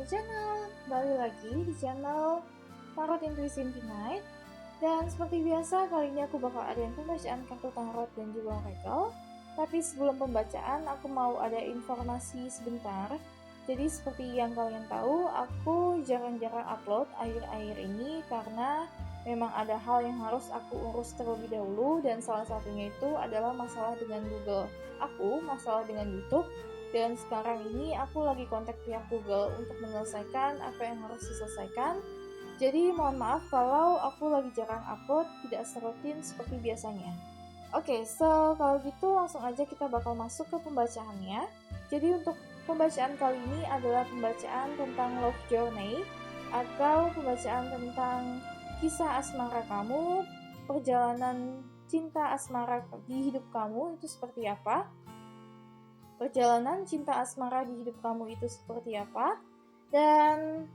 my channel. Kembali lagi di channel Tarot Intuisi Infinite. Dan seperti biasa, kali ini aku bakal adain pembacaan kartu tarot dan juga oracle. Tapi sebelum pembacaan, aku mau ada informasi sebentar. Jadi seperti yang kalian tahu, aku jarang-jarang upload akhir-akhir ini karena memang ada hal yang harus aku urus terlebih dahulu, dan salah satunya itu adalah masalah dengan Google aku, masalah dengan YouTube. Dan sekarang ini aku lagi kontak pihak Google untuk menyelesaikan apa yang harus diselesaikan. Jadi mohon maaf kalau aku lagi jarang upload, tidak serutin seperti biasanya. Oke, so kalau gitu langsung aja kita bakal masuk ke pembacaannya. Jadi untuk pembacaan kali ini adalah pembacaan tentang love journey, atau pembacaan tentang kisah asmara kamu, perjalanan cinta asmara di hidup kamu itu seperti apa. Perjalanan cinta asmara di hidup kamu itu seperti apa. Dan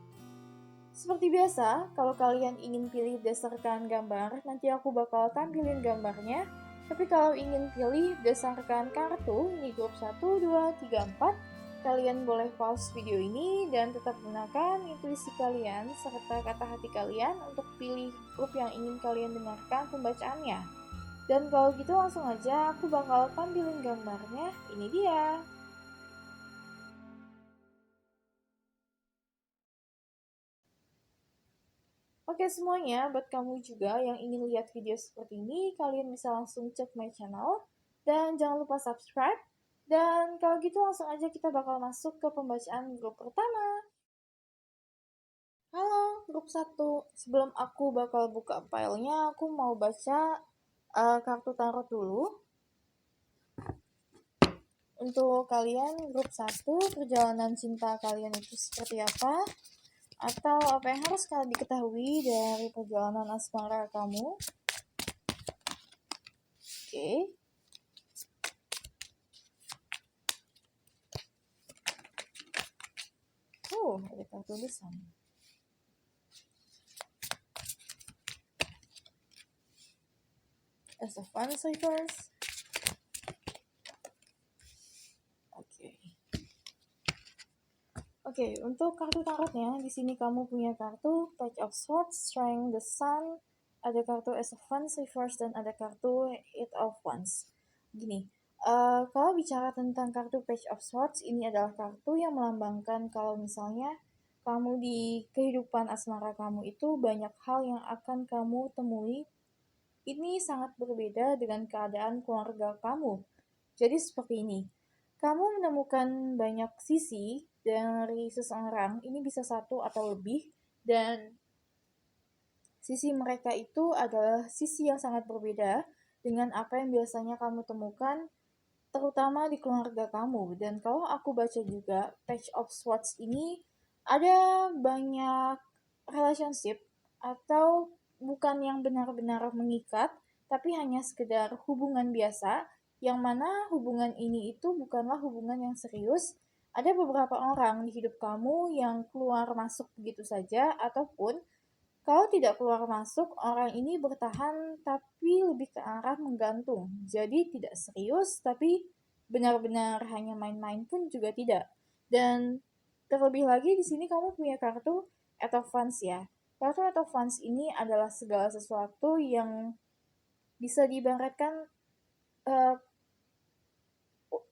seperti biasa, kalau kalian ingin pilih berdasarkan gambar, nanti aku bakal tampilin gambarnya. Tapi kalau ingin pilih berdasarkan kartu, ini grup 1, 2, 3, 4, kalian boleh pause video ini dan tetap gunakan intuisi kalian serta kata hati kalian untuk pilih grup yang ingin kalian dengarkan pembacaannya. Dan kalau gitu langsung aja aku bakal tampilin gambarnya. Ini dia. Oke semuanya, buat kamu juga yang ingin lihat video seperti ini, kalian bisa langsung cek my channel. Dan jangan lupa subscribe. Dan kalau gitu langsung aja kita bakal masuk ke pembacaan grup pertama. Halo grup 1, sebelum aku bakal buka filenya, aku mau baca kartu tarot dulu. Untuk kalian grup 1, perjalanan cinta kalian itu seperti apa? Atau apa yang harus kalian diketahui dari perjalanan asmara kamu? Oke. Ada kartu besar. As of Wands reverse. Oke, untuk kartu tarotnya, di sini kamu punya kartu Page of Swords, Strength, the Sun, ada kartu As of Wands reverse, dan ada kartu Eight of Wands. Gini, kalau bicara tentang kartu Page of Swords, ini adalah kartu yang melambangkan kalau misalnya kamu di kehidupan asmara kamu itu banyak hal yang akan kamu temui. Ini sangat berbeda dengan keadaan keluarga kamu. Jadi seperti ini. Kamu menemukan banyak sisi dari seseorang, ini bisa satu atau lebih, dan sisi mereka itu adalah sisi yang sangat berbeda dengan apa yang biasanya kamu temukan, terutama di keluarga kamu. Dan kalau aku baca juga, Page of Swords ini ada banyak relationship atau bukan yang benar-benar mengikat, tapi hanya sekedar hubungan biasa, yang mana hubungan ini itu bukanlah hubungan yang serius. Ada beberapa orang di hidup kamu yang keluar masuk begitu saja, ataupun kalau tidak keluar masuk, orang ini bertahan tapi lebih ke arah menggantung. Jadi tidak serius, tapi benar-benar hanya main-main pun juga tidak. Dan terlebih lagi di sini kamu punya kartu Eight of Wands ya. Kartu Eight of Wands ini adalah segala sesuatu yang bisa diibaratkan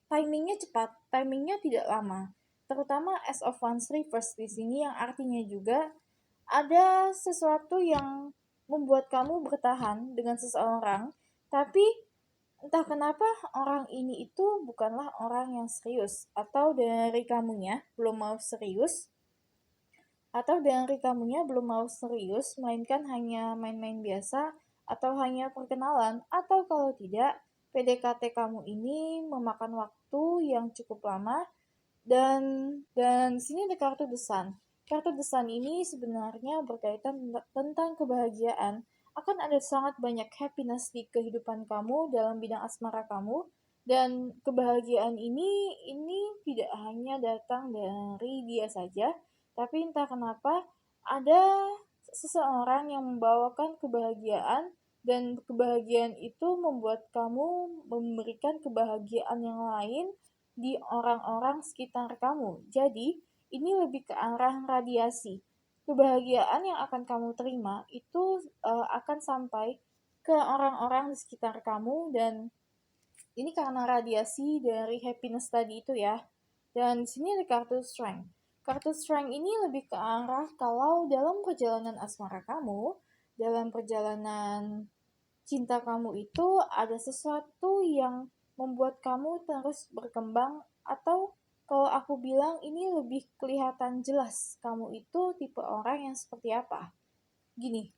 timingnya cepat, timingnya tidak lama. Terutama As of Wands reverse di sini yang artinya juga ada sesuatu yang membuat kamu bertahan dengan seseorang, tapi entah kenapa orang ini itu bukanlah orang yang serius, atau dari kamunya belum mau serius, melainkan hanya main-main biasa, atau hanya perkenalan, atau kalau tidak, PDKT kamu ini memakan waktu yang cukup lama. Dan sini ada kartu The Sun. Kartu The Sun ini sebenarnya berkaitan tentang kebahagiaan. Akan ada sangat banyak happiness di kehidupan kamu dalam bidang asmara kamu. Dan kebahagiaan ini tidak hanya datang dari dia saja, tapi entah kenapa ada seseorang yang membawakan kebahagiaan, dan kebahagiaan itu membuat kamu memberikan kebahagiaan yang lain di orang-orang sekitar kamu. Jadi, ini lebih ke arah radiasi. Kebahagiaan yang akan kamu terima itu akan sampai ke orang-orang di sekitar kamu, dan ini karena radiasi dari happiness tadi itu ya. Dan di sini ada kartu strength. Kartu strength ini lebih ke arah kalau dalam perjalanan asmara kamu, dalam perjalanan cinta kamu itu ada sesuatu yang membuat kamu terus berkembang, atau kalau aku bilang ini lebih kelihatan jelas kamu itu tipe orang yang seperti apa. Gini,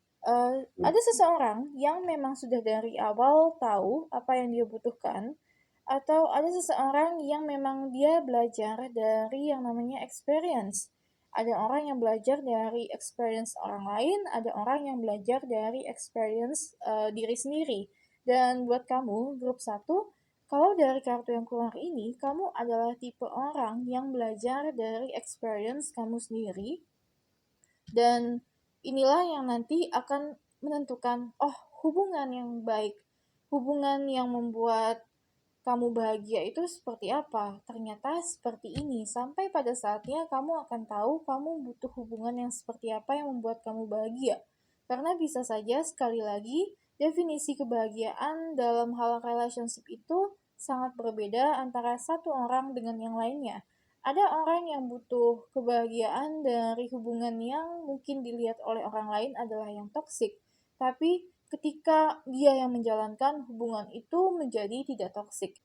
ada seseorang yang memang sudah dari awal tahu apa yang dia butuhkan, atau ada seseorang yang memang dia belajar dari yang namanya experience. Ada orang yang belajar dari experience orang lain, ada orang yang belajar dari experience diri sendiri. Dan buat kamu, grup satu, kalau dari kartu yang keluar ini, kamu adalah tipe orang yang belajar dari experience kamu sendiri, dan inilah yang nanti akan menentukan, oh, hubungan yang baik, hubungan yang membuat kamu bahagia itu seperti apa. Ternyata seperti ini. Sampai pada saatnya kamu akan tahu kamu butuh hubungan yang seperti apa yang membuat kamu bahagia. Karena bisa saja, sekali lagi, definisi kebahagiaan dalam hal relationship itu sangat berbeda antara satu orang dengan yang lainnya. Ada orang yang butuh kebahagiaan dari hubungan yang mungkin dilihat oleh orang lain adalah yang toksik. Tapi ketika dia yang menjalankan, hubungan itu menjadi tidak toksik.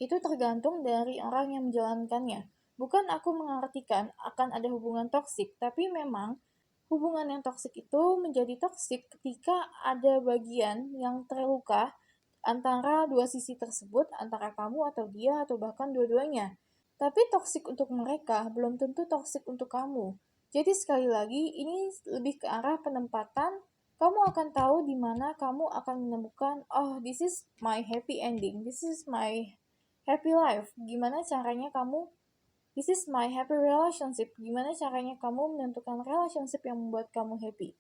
Itu tergantung dari orang yang menjalankannya. Bukan aku mengartikan akan ada hubungan toksik, tapi memang hubungan yang toksik itu menjadi toksik ketika ada bagian yang terluka antara dua sisi tersebut, antara kamu atau dia, atau bahkan dua-duanya. Tapi toksik untuk mereka belum tentu toksik untuk kamu. Jadi sekali lagi, ini lebih ke arah penempatan. Kamu akan tahu di mana kamu akan menemukan, oh, this is my happy ending, this is my happy life. Gimana caranya kamu, this is my happy relationship. Gimana caranya kamu menentukan relationship yang membuat kamu happy.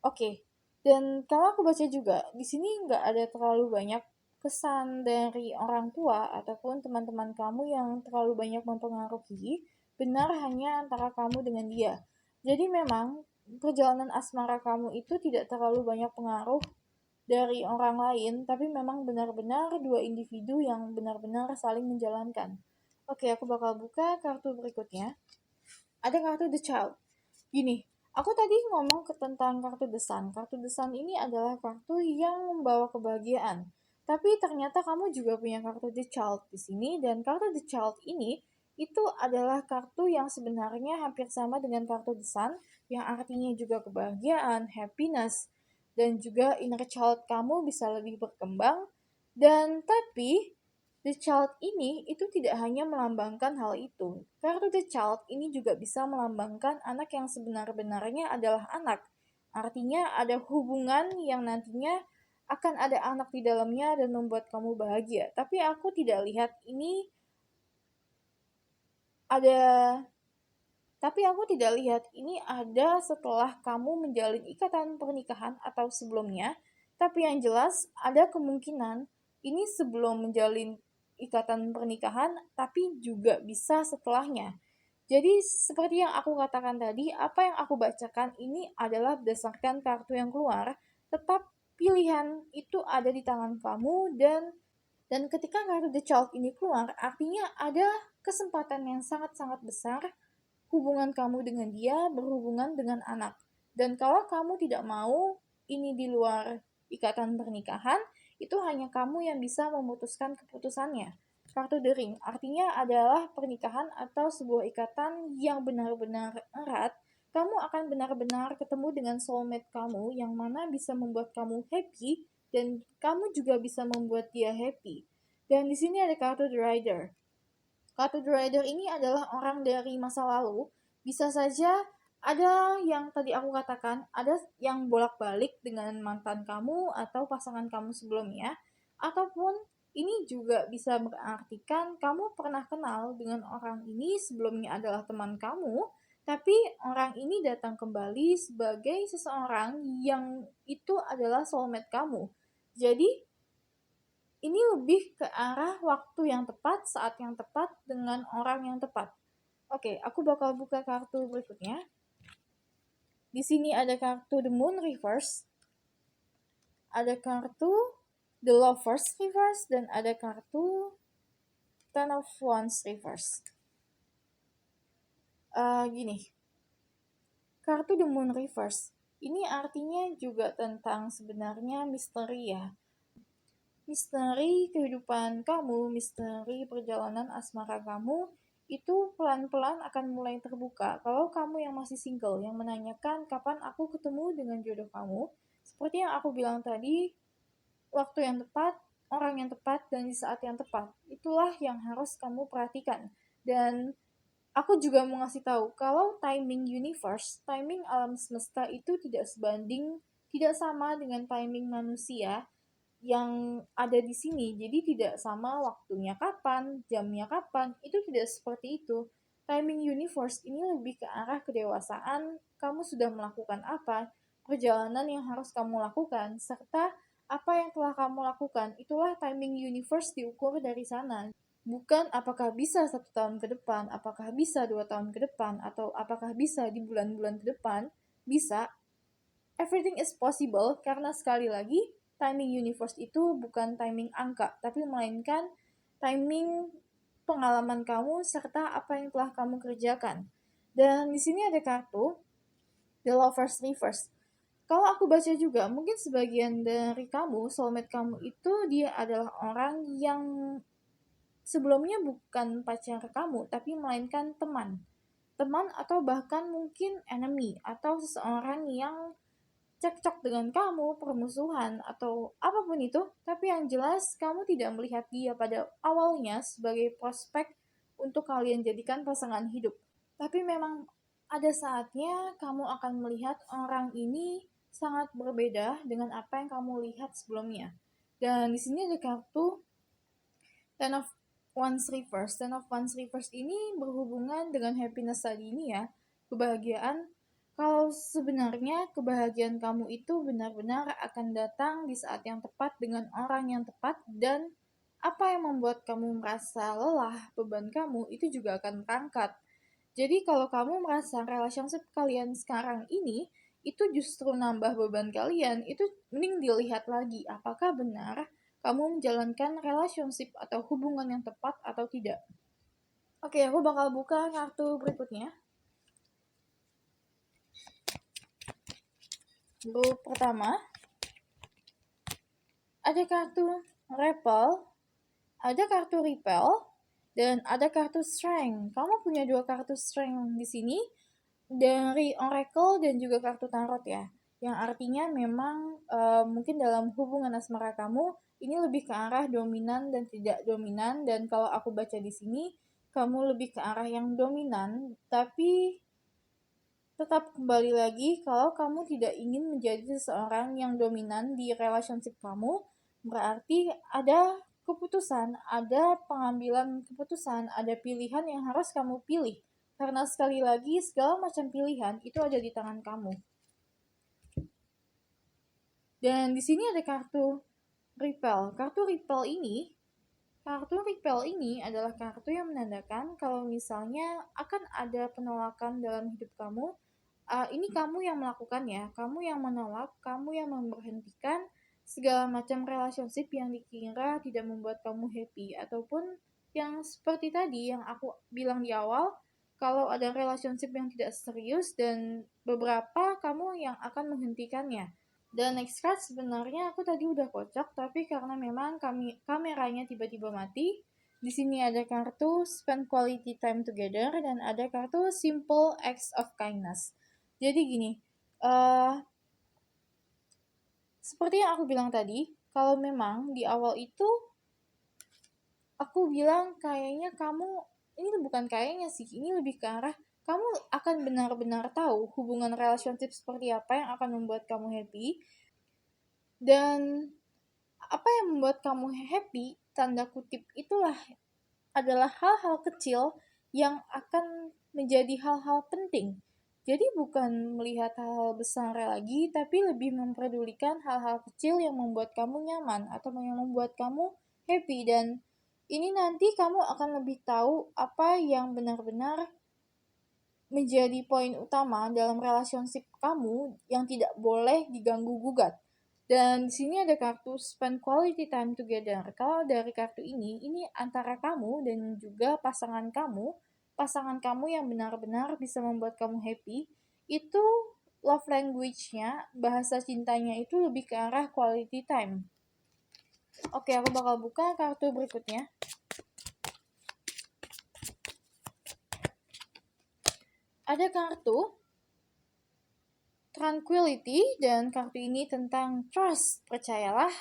Oke, dan kalau aku baca juga, di sini nggak ada terlalu banyak kesan dari orang tua ataupun teman-teman kamu yang terlalu banyak mempengaruhi, benar hanya antara kamu dengan dia. Jadi memang perjalanan asmara kamu itu tidak terlalu banyak pengaruh dari orang lain, tapi memang benar-benar dua individu yang benar-benar saling menjalankan. Oke, aku bakal buka kartu berikutnya. Ada kartu The Child. Gini, aku tadi ngomong tentang kartu The Sun. Kartu The Sun ini adalah kartu yang membawa kebahagiaan. Tapi ternyata kamu juga punya kartu The Child di sini, dan kartu The Child ini itu adalah kartu yang sebenarnya hampir sama dengan kartu The Sun, yang artinya juga kebahagiaan, happiness, dan juga inner child kamu bisa lebih berkembang. Dan tapi The Child ini itu tidak hanya melambangkan hal itu. Kartu The Child ini juga bisa melambangkan anak yang sebenar-benarnya adalah anak. Artinya ada hubungan yang nantinya akan ada anak di dalamnya dan membuat kamu bahagia. Tapi aku tidak lihat ini ada ada setelah kamu menjalin ikatan pernikahan atau sebelumnya. Tapi yang jelas ada kemungkinan ini sebelum menjalin ikatan pernikahan, tapi juga bisa setelahnya. Jadi seperti yang aku katakan tadi, apa yang aku bacakan ini adalah berdasarkan kartu yang keluar. Tetap pilihan itu ada di tangan kamu, dan ketika kartu The Child ini keluar, artinya ada kesempatan yang sangat-sangat besar hubungan kamu dengan dia berhubungan dengan anak. Dan kalau kamu tidak mau ini di luar ikatan pernikahan, itu hanya kamu yang bisa memutuskan keputusannya. Kartu The Ring artinya adalah pernikahan atau sebuah ikatan yang benar-benar erat. Kamu akan benar-benar ketemu dengan soulmate kamu yang mana bisa membuat kamu happy, dan kamu juga bisa membuat dia happy. Dan di sini ada kartu The Rider. Kartu The Rider ini adalah orang dari masa lalu. Bisa saja ada yang tadi aku katakan, ada yang bolak-balik dengan mantan kamu atau pasangan kamu sebelumnya, ataupun ini juga bisa berartikan kamu pernah kenal dengan orang ini sebelumnya adalah teman kamu, tapi orang ini datang kembali sebagai seseorang yang itu adalah soulmate kamu. Jadi ini lebih ke arah waktu yang tepat, saat yang tepat, dengan orang yang tepat. Oke, aku bakal buka kartu berikutnya. Di sini ada kartu The Moon Reverse, ada kartu The Lovers Reverse, dan ada kartu Ten of Wands Reverse. Gini, kartu The Moon Reverse ini artinya juga tentang sebenarnya misteri ya. Misteri kehidupan kamu, misteri perjalanan asmara kamu, itu pelan-pelan akan mulai terbuka. Kalau kamu yang masih single, yang menanyakan kapan aku ketemu dengan jodoh kamu, seperti yang aku bilang tadi, waktu yang tepat, orang yang tepat, dan di saat yang tepat. Itulah yang harus kamu perhatikan. Dan aku juga mau ngasih tahu, kalau timing universe, timing alam semesta itu tidak sebanding, tidak sama dengan timing manusia yang ada di sini. Jadi tidak sama waktunya kapan, jamnya kapan, itu tidak seperti itu. Timing universe ini lebih ke arah kedewasaan, kamu sudah melakukan apa, perjalanan yang harus kamu lakukan, serta apa yang telah kamu lakukan. Itulah timing universe diukur dari sana. Bukan apakah bisa 1 tahun ke depan, apakah bisa 2 tahun ke depan, atau apakah bisa di bulan-bulan ke depan. Bisa, everything is possible, karena sekali lagi timing universe itu bukan timing angka, tapi melainkan timing pengalaman kamu serta apa yang telah kamu kerjakan. Dan di sini ada kartu The Lovers Reverse. Kalau aku baca juga, mungkin sebagian dari kamu, soulmate kamu itu dia adalah orang yang sebelumnya bukan pacar kamu, tapi melainkan teman. Teman atau bahkan mungkin enemy, atau seseorang yang cekcok dengan kamu, permusuhan, atau apapun itu, tapi yang jelas kamu tidak melihat dia pada awalnya sebagai prospek untuk kalian jadikan pasangan hidup. Tapi memang ada saatnya kamu akan melihat orang ini sangat berbeda dengan apa yang kamu lihat sebelumnya. Dan di sini ada kartu Ten of Wands Reverse. Ten of Wands Reverse ini berhubungan dengan happiness tadi ini ya, kebahagiaan. Kalau sebenarnya kebahagiaan kamu itu benar-benar akan datang di saat yang tepat dengan orang yang tepat, dan apa yang membuat kamu merasa lelah, beban kamu itu juga akan terangkat. Jadi kalau kamu merasa relationship kalian sekarang ini itu justru nambah beban kalian, itu mending dilihat lagi apakah benar kamu menjalankan relationship atau hubungan yang tepat atau tidak. Oke, aku bakal buka kartu berikutnya. Grup pertama, ada kartu Repel, ada kartu Repel, dan ada kartu Strength. Kamu punya 2 kartu Strength di sini dari Oracle dan juga kartu Tarot ya. Yang artinya memang mungkin dalam hubungan asmara kamu ini lebih ke arah dominan dan tidak dominan, dan kalau aku baca di sini kamu lebih ke arah yang dominan, tapi tetap kembali lagi kalau kamu tidak ingin menjadi seseorang yang dominan di relationship kamu, berarti ada keputusan, ada pengambilan keputusan, ada pilihan yang harus kamu pilih. Karena sekali lagi segala macam pilihan itu ada di tangan kamu. Dan di sini ada kartu Repel. Kartu Repel ini adalah kartu yang menandakan kalau misalnya akan ada penolakan dalam hidup kamu. Ini kamu yang melakukannya, kamu yang menolak, kamu yang memberhentikan segala macam relationship yang dikira tidak membuat kamu happy, ataupun yang seperti tadi yang aku bilang di awal, kalau ada relationship yang tidak serius dan beberapa kamu yang akan menghentikannya. Dan next card sebenarnya aku tadi udah kocok, tapi karena memang kameranya tiba-tiba mati, di sini ada kartu Spend Quality Time Together dan ada kartu Simple Acts of Kindness. Jadi gini, seperti yang aku bilang tadi, kalau memang di awal itu aku bilang kayaknya kamu, ini bukan kayaknya sih, ini lebih ke arah kamu akan benar-benar tahu hubungan relationship seperti apa yang akan membuat kamu happy, dan apa yang membuat kamu happy, tanda kutip, itulah adalah hal-hal kecil yang akan menjadi hal-hal penting. Jadi bukan melihat hal-hal besar lagi, tapi lebih memperdulikan hal-hal kecil yang membuat kamu nyaman atau yang membuat kamu happy. Dan ini nanti kamu akan lebih tahu apa yang benar-benar menjadi poin utama dalam relationship kamu yang tidak boleh diganggu-gugat. Dan di sini ada kartu spend quality time together. Kalau dari kartu ini antara kamu dan juga pasangan kamu yang benar-benar bisa membuat kamu happy, itu love language-nya, bahasa cintanya itu lebih ke arah quality time. Oke, aku bakal buka kartu berikutnya. Ada kartu Tranquility, dan kartu ini tentang trust. Percayalah,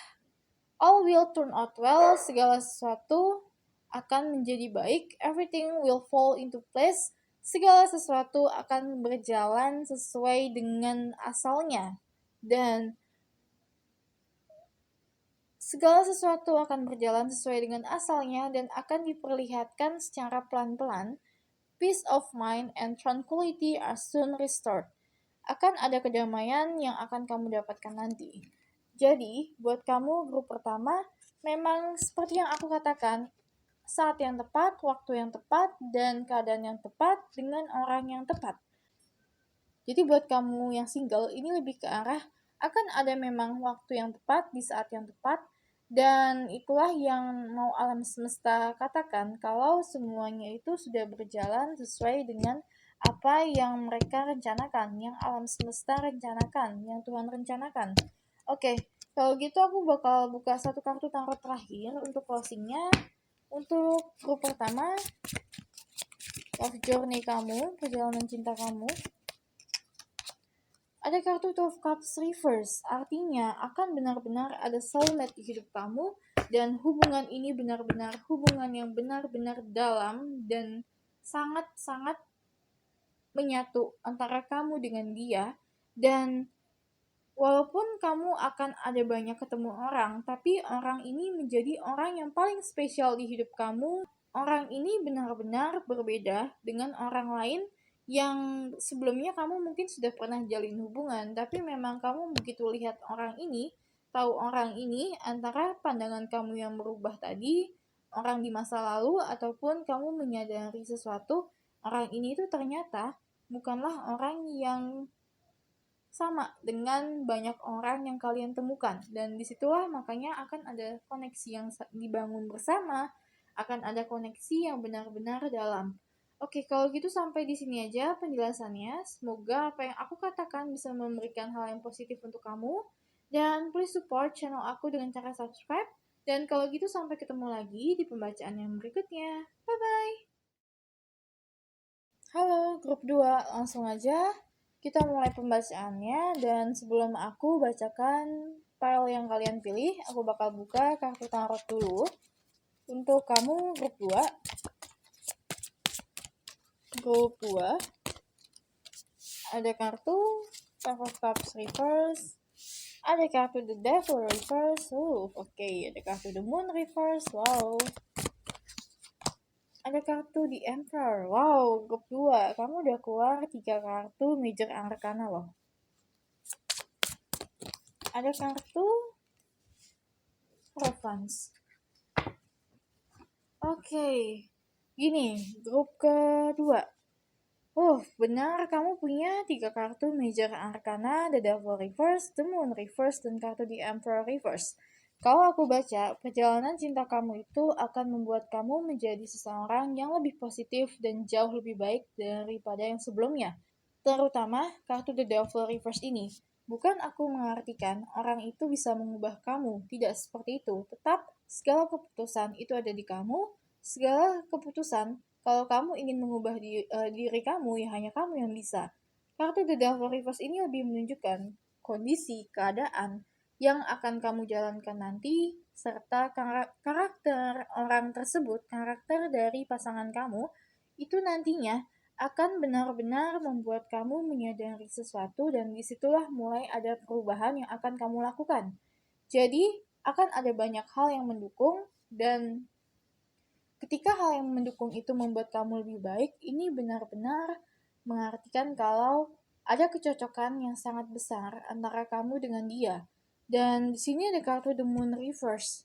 all will turn out well, segala sesuatu akan menjadi baik, everything will fall into place, segala sesuatu akan berjalan sesuai dengan asalnya. Dan segala sesuatu akan berjalan sesuai dengan asalnya dan akan diperlihatkan secara pelan-pelan. Peace of mind and tranquility are soon restored. Akan ada kedamaian yang akan kamu dapatkan nanti. Jadi, buat kamu grup pertama, memang seperti yang aku katakan, saat yang tepat, waktu yang tepat, dan keadaan yang tepat dengan orang yang tepat. Jadi buat kamu yang single, ini lebih ke arah akan ada memang waktu yang tepat di saat yang tepat, dan itulah yang mau alam semesta katakan kalau semuanya itu sudah berjalan sesuai dengan apa yang mereka rencanakan, yang alam semesta rencanakan, yang Tuhan rencanakan. Oke, kalau gitu aku bakal buka satu kartu tarot terakhir untuk closingnya. Untuk grup pertama, love journey kamu, perjalanan cinta kamu. Ada kartu 12 Cups Reverse, artinya akan benar-benar ada soulmate di hidup kamu, dan hubungan ini benar-benar hubungan yang benar-benar dalam dan sangat-sangat menyatu antara kamu dengan dia. Dan walaupun kamu akan ada banyak ketemu orang, tapi orang ini menjadi orang yang paling spesial di hidup kamu. Orang ini benar-benar berbeda dengan orang lain yang sebelumnya kamu mungkin sudah pernah jalin hubungan, tapi memang kamu begitu lihat orang ini, tahu orang ini, antara pandangan kamu yang berubah tadi, orang di masa lalu, ataupun kamu menyadari sesuatu, orang ini itu ternyata bukanlah orang yang sama dengan banyak orang yang kalian temukan. Dan disitulah makanya akan ada koneksi yang dibangun bersama, akan ada koneksi yang benar-benar dalam. Oke, kalau gitu sampai di sini aja penjelasannya. Semoga apa yang aku katakan bisa memberikan hal yang positif untuk kamu. Dan please support channel aku dengan cara subscribe. Dan kalau gitu sampai ketemu lagi di pembacaan yang berikutnya. Bye-bye! Halo, grup 2. Langsung aja kita mulai pembacaannya. Dan sebelum aku bacakan file yang kalian pilih, aku bakal buka kartu tarot dulu. Untuk kamu grup 2, ada kartu Five of Cups Reverse, ada kartu The Devil Reverse, oke, ada kartu The Moon Reverse, wow. Ada kartu The Emperor, wow, grup 2, kamu udah keluar 3 kartu Major Arcana loh. Ada kartu Provence. Oke, gini, grup kedua. Benar, kamu punya 3 kartu Major Arcana, The Devil Reverse, The Moon Reverse, dan kartu The Emperor Reverse. Kalau aku baca, perjalanan cinta kamu itu akan membuat kamu menjadi seseorang yang lebih positif dan jauh lebih baik daripada yang sebelumnya. Terutama kartu The Devil Reverse ini. Bukan aku mengartikan orang itu bisa mengubah kamu, tidak seperti itu. Tetap, segala keputusan itu ada di kamu, segala keputusan. Kalau kamu ingin mengubah diri kamu, ya hanya kamu yang bisa. Kartu The Devil Reverse ini lebih menunjukkan kondisi, keadaan yang akan kamu jalankan nanti, serta karakter orang tersebut, karakter dari pasangan kamu, itu nantinya akan benar-benar membuat kamu menyadari sesuatu, dan disitulah mulai ada perubahan yang akan kamu lakukan. Jadi, akan ada banyak hal yang mendukung, dan ketika hal yang mendukung itu membuat kamu lebih baik, ini benar-benar mengartikan kalau ada kecocokan yang sangat besar antara kamu dengan dia. Dan di sini ada kartu The Moon Reverse.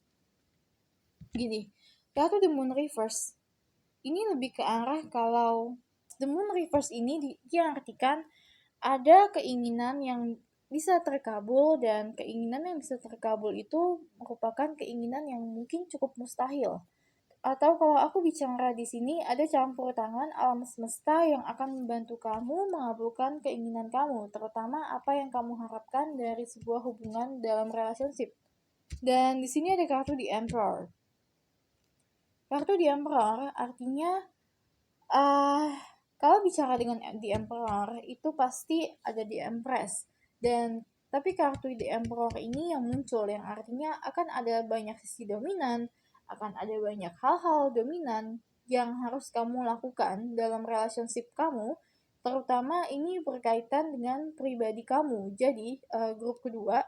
Gini, kartu The Moon Reverse ini lebih ke arah kalau The Moon Reverse ini diartikan ada keinginan yang bisa terkabul, dan keinginan yang bisa terkabul itu merupakan keinginan yang mungkin cukup mustahil. Atau kalau aku bicara di sini, ada campur tangan alam semesta yang akan membantu kamu mengabulkan keinginan kamu, terutama apa yang kamu harapkan dari sebuah hubungan dalam relationship. Dan di sini ada kartu The Emperor. Kartu The Emperor artinya kalau bicara dengan The Emperor itu pasti ada The Empress. Tapi kartu The Emperor ini yang muncul, yang artinya akan ada banyak sisi dominan, akan ada banyak hal-hal dominan yang harus kamu lakukan dalam relationship kamu, terutama ini berkaitan dengan pribadi kamu. Jadi grup kedua,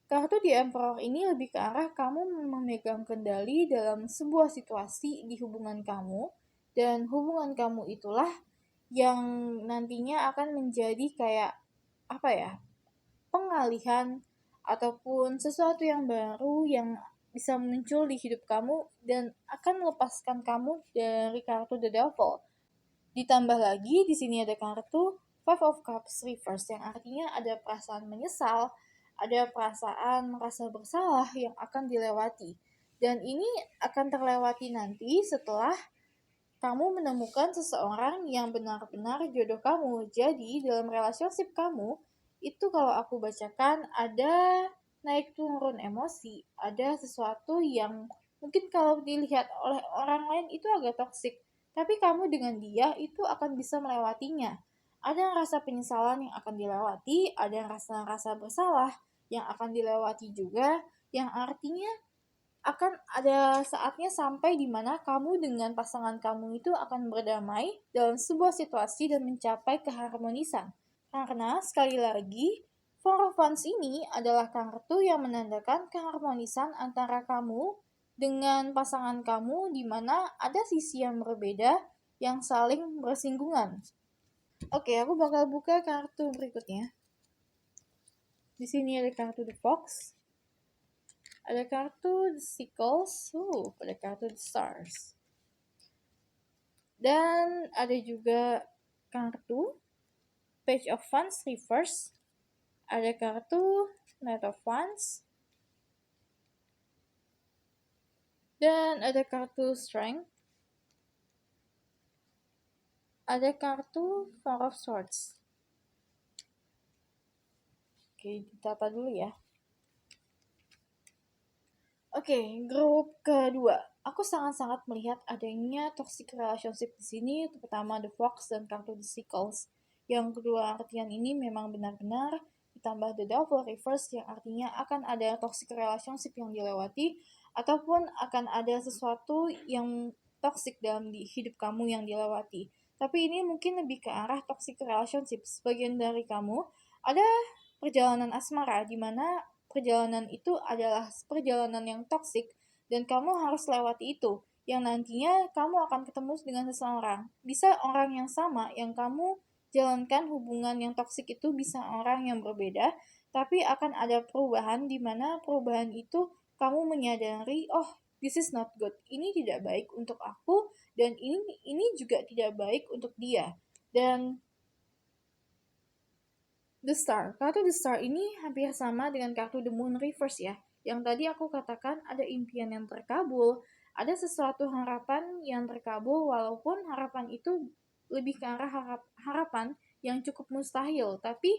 kartu The Emperor ini lebih ke arah kamu memegang kendali dalam sebuah situasi di hubungan kamu, dan hubungan kamu itulah yang nantinya akan menjadi kayak pengalihan ataupun sesuatu yang baru yang bisa muncul di hidup kamu dan akan melepaskan kamu dari kartu The Devil. Ditambah lagi di sini ada kartu Five of Cups Reverse, yang artinya ada perasaan menyesal, ada perasaan merasa bersalah yang akan dilewati. Dan ini akan terlewati nanti setelah kamu menemukan seseorang yang benar-benar jodoh kamu. Jadi dalam relationship kamu, itu kalau aku bacakan ada naik turun emosi, ada sesuatu yang mungkin kalau dilihat oleh orang lain itu agak toksik, tapi kamu dengan dia itu akan bisa melewatinya. Ada rasa penyesalan yang akan dilewati, ada rasa-rasa bersalah yang akan dilewati juga, yang artinya akan ada saatnya sampai di mana kamu dengan pasangan kamu itu akan berdamai dalam sebuah situasi dan mencapai keharmonisan. Karena sekali lagi, Four of Wands ini adalah kartu yang menandakan keharmonisan antara kamu dengan pasangan kamu, di mana ada sisi yang berbeda yang saling bersinggungan. Oke, aku bakal buka kartu berikutnya. Di sini ada kartu The Fox, ada kartu The Sickles, ada kartu The Stars. Dan ada juga kartu Page of Wands Reverse, ada kartu Knight of Wands, dan ada kartu Strength, ada kartu Four of Swords. Oke, ditata dulu ya. Oke, grup kedua. Aku sangat-sangat melihat adanya toxic relationship di sini, terutama The Fox dan kartu The Sickles. Yang kedua artian ini memang benar-benar ditambah The Devil Reverse, yang artinya akan ada toxic relationship yang dilewati, ataupun akan ada sesuatu yang toxic dalam hidup kamu yang dilewati. Tapi ini mungkin lebih ke arah toxic relationship. Sebagian dari kamu ada perjalanan asmara, di mana perjalanan itu adalah perjalanan yang toksik dan kamu harus lewati itu, yang nantinya kamu akan ketemu dengan seseorang. Bisa orang yang sama yang kamu jalankan hubungan yang toksik itu, bisa orang yang berbeda, tapi akan ada perubahan di mana perubahan itu kamu menyadari, oh, this is not good. Ini tidak baik untuk aku, dan ini juga tidak baik untuk dia. Dan The Star. Kartu The Star ini hampir sama dengan kartu The Moon Reverse ya. Yang tadi aku katakan ada impian yang terkabul, ada sesuatu harapan yang terkabul, walaupun harapan itu lebih ke arah harapan yang cukup mustahil. Tapi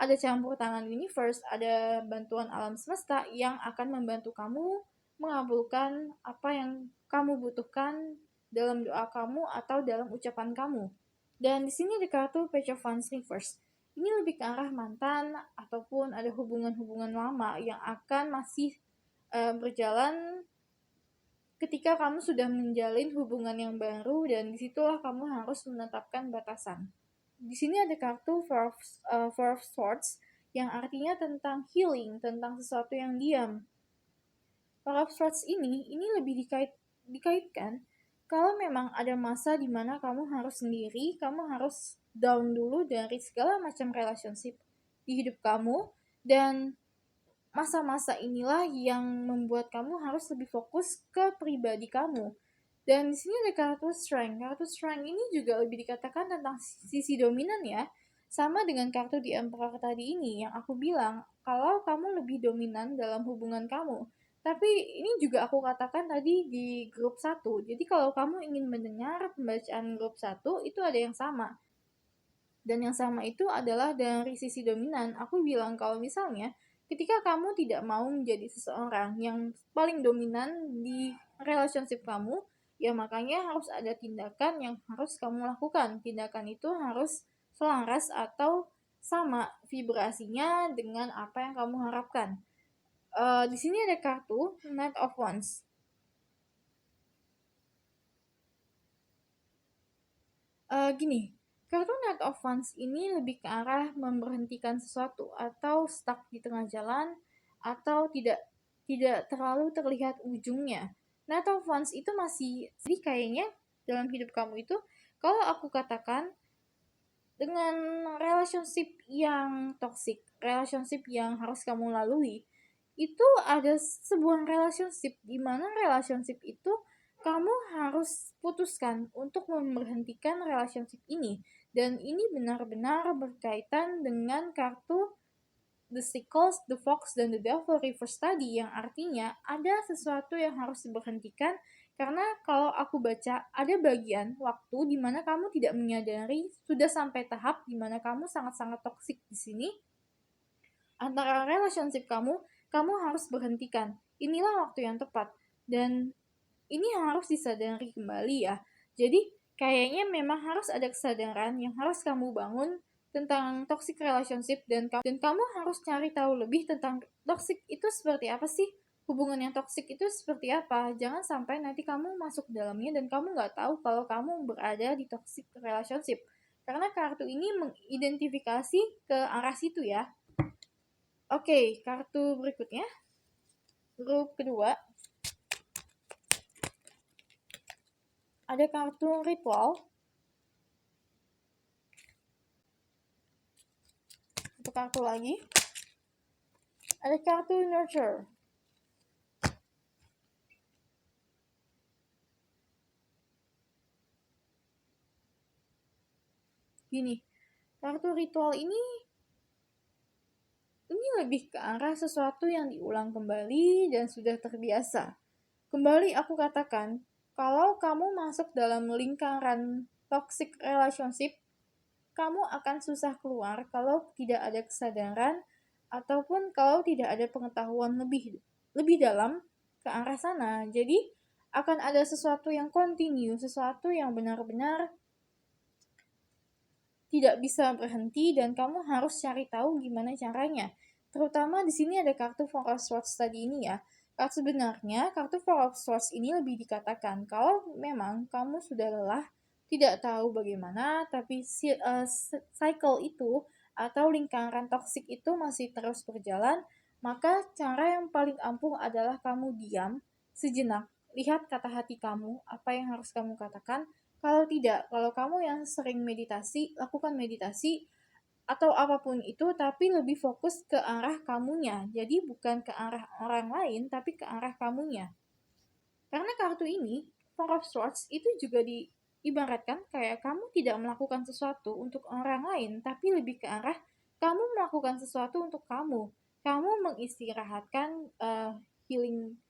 ada campur tangan universe, ada bantuan alam semesta yang akan membantu kamu mengabulkan apa yang kamu butuhkan dalam doa kamu atau dalam ucapan kamu. Dan di sini ada kartu Page of Wands Reverse. Ini lebih ke arah mantan ataupun ada hubungan-hubungan lama yang akan masih berjalan ketika kamu sudah menjalin hubungan yang baru, dan disitulah kamu harus menetapkan batasan. Di sini ada kartu Four of Swords yang artinya tentang healing, tentang sesuatu yang diam. Four of Swords ini lebih dikaitkan kalau memang ada masa di mana kamu harus sendiri, kamu harus down dulu dari segala macam relationship di hidup kamu, dan masa-masa inilah yang membuat kamu harus lebih fokus ke pribadi kamu. Dan di sini ada kartu strength. Kartu strength ini juga lebih dikatakan tentang sisi dominan ya. Sama dengan kartu di Emperor tadi ini yang aku bilang, kalau kamu lebih dominan dalam hubungan kamu. Tapi ini juga aku katakan tadi di grup 1. Jadi kalau kamu ingin mendengar pembacaan grup 1, itu ada yang sama. Dan yang sama itu adalah dari sisi dominan. Aku bilang kalau misalnya ketika kamu tidak mau menjadi seseorang yang paling dominan di relationship kamu, ya makanya harus ada tindakan yang harus kamu lakukan. Tindakan itu harus selaras atau sama vibrasinya dengan apa yang kamu harapkan. Di sini ada kartu Knight of Wands. Gini, kartu Knight of Wands ini lebih ke arah memberhentikan sesuatu atau stuck di tengah jalan atau tidak terlalu terlihat ujungnya. Knight of Wands itu masih, jadi kayaknya dalam hidup kamu itu, kalau aku katakan dengan relationship yang toxic, relationship yang harus kamu lalui, itu ada sebuah relationship di mana relationship itu kamu harus putuskan untuk memberhentikan relationship ini. Dan ini benar-benar berkaitan dengan kartu The Sickles, The Fox, dan The Devil Reverse tadi, yang artinya ada sesuatu yang harus diberhentikan karena kalau aku baca ada bagian waktu di mana kamu tidak menyadari sudah sampai tahap di mana kamu sangat-sangat toksik di sini antara relationship kamu harus berhentikan. Inilah waktu yang tepat dan ini harus disadari kembali ya. Jadi kayaknya memang harus ada kesadaran yang harus kamu bangun tentang toxic relationship dan kamu harus cari tahu lebih tentang toxic itu seperti apa sih, hubungan yang toxic itu seperti apa. Jangan sampai nanti kamu masuk dalamnya dan kamu nggak tahu kalau kamu berada di toxic relationship, karena kartu ini mengidentifikasi ke arah situ ya. Oke, kartu berikutnya, grup kedua, ada kartu ritual. Satu kartu lagi, ada kartu nurture. Gini, kartu ritual ini lebih ke arah sesuatu yang diulang kembali dan sudah terbiasa. Kembali aku katakan, kalau kamu masuk dalam lingkaran toxic relationship, kamu akan susah keluar kalau tidak ada kesadaran ataupun kalau tidak ada pengetahuan lebih dalam ke arah sana. Jadi akan ada sesuatu yang kontinu, sesuatu yang benar-benar tidak bisa berhenti dan kamu harus cari tahu gimana caranya. Terutama di sini ada kartu Four of Swords tadi ini ya. Sebenarnya kartu Four of Swords ini lebih dikatakan kalau memang kamu sudah lelah, tidak tahu bagaimana, tapi cycle itu atau lingkaran toksik itu masih terus berjalan, maka cara yang paling ampuh adalah kamu diam sejenak, lihat kata hati kamu, apa yang harus kamu katakan. Kalau tidak, kalau kamu yang sering meditasi, lakukan meditasi atau apapun itu, tapi lebih fokus ke arah kamunya. Jadi bukan ke arah orang lain, tapi ke arah kamunya. Karena kartu ini, Four of Swords, itu juga diibaratkan kayak kamu tidak melakukan sesuatu untuk orang lain, tapi lebih ke arah kamu melakukan sesuatu untuk kamu. Kamu mengistirahatkan healing,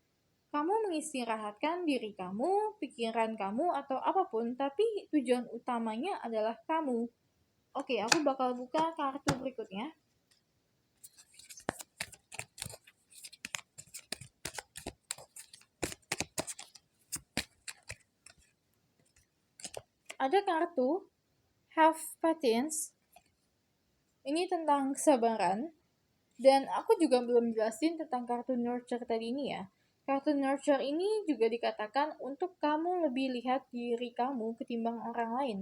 kamu mengistirahatkan diri kamu, pikiran kamu, atau apapun, tapi tujuan utamanya adalah kamu. Oke, aku bakal buka kartu berikutnya. Ada kartu Have Patience. Ini tentang kesabaran. Dan aku juga belum jelasin tentang kartu Nurture tadi ini ya. Kartu Nurture ini juga dikatakan untuk kamu lebih lihat diri kamu ketimbang orang lain.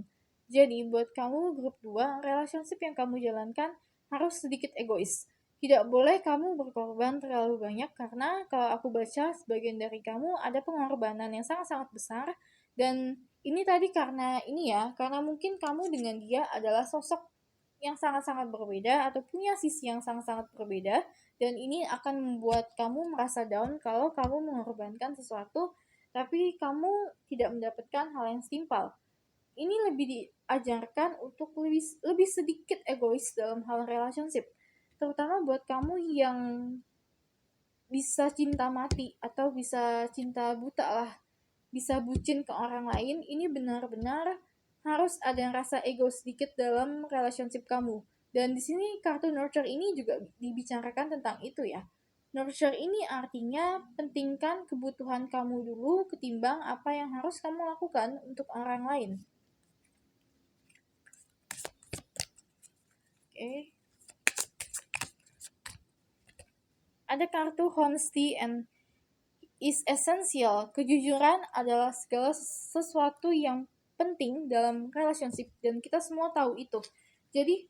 Jadi buat kamu grup 2, relationship yang kamu jalankan harus sedikit egois. Tidak boleh kamu berkorban terlalu banyak karena kalau aku baca sebagian dari kamu ada pengorbanan yang sangat-sangat besar. Dan ini tadi karena ini ya, karena mungkin kamu dengan dia adalah sosok yang sangat-sangat berbeda atau punya sisi yang sangat-sangat berbeda, dan ini akan membuat kamu merasa down kalau kamu mengorbankan sesuatu tapi kamu tidak mendapatkan hal yang setimpal. Ini lebih diajarkan untuk lebih sedikit egois dalam hal relationship, terutama buat kamu yang bisa cinta mati atau bisa cinta buta lah, bisa bucin ke orang lain. Ini benar-benar harus ada rasa ego sedikit dalam relationship kamu. Dan di sini kartu nurture ini juga dibicarakan tentang itu ya. Nurture ini artinya pentingkan kebutuhan kamu dulu ketimbang apa yang harus kamu lakukan untuk orang lain. Oke. Ada kartu honesty and is essential. Kejujuran adalah segala sesuatu yang penting dalam relationship dan kita semua tahu itu. Jadi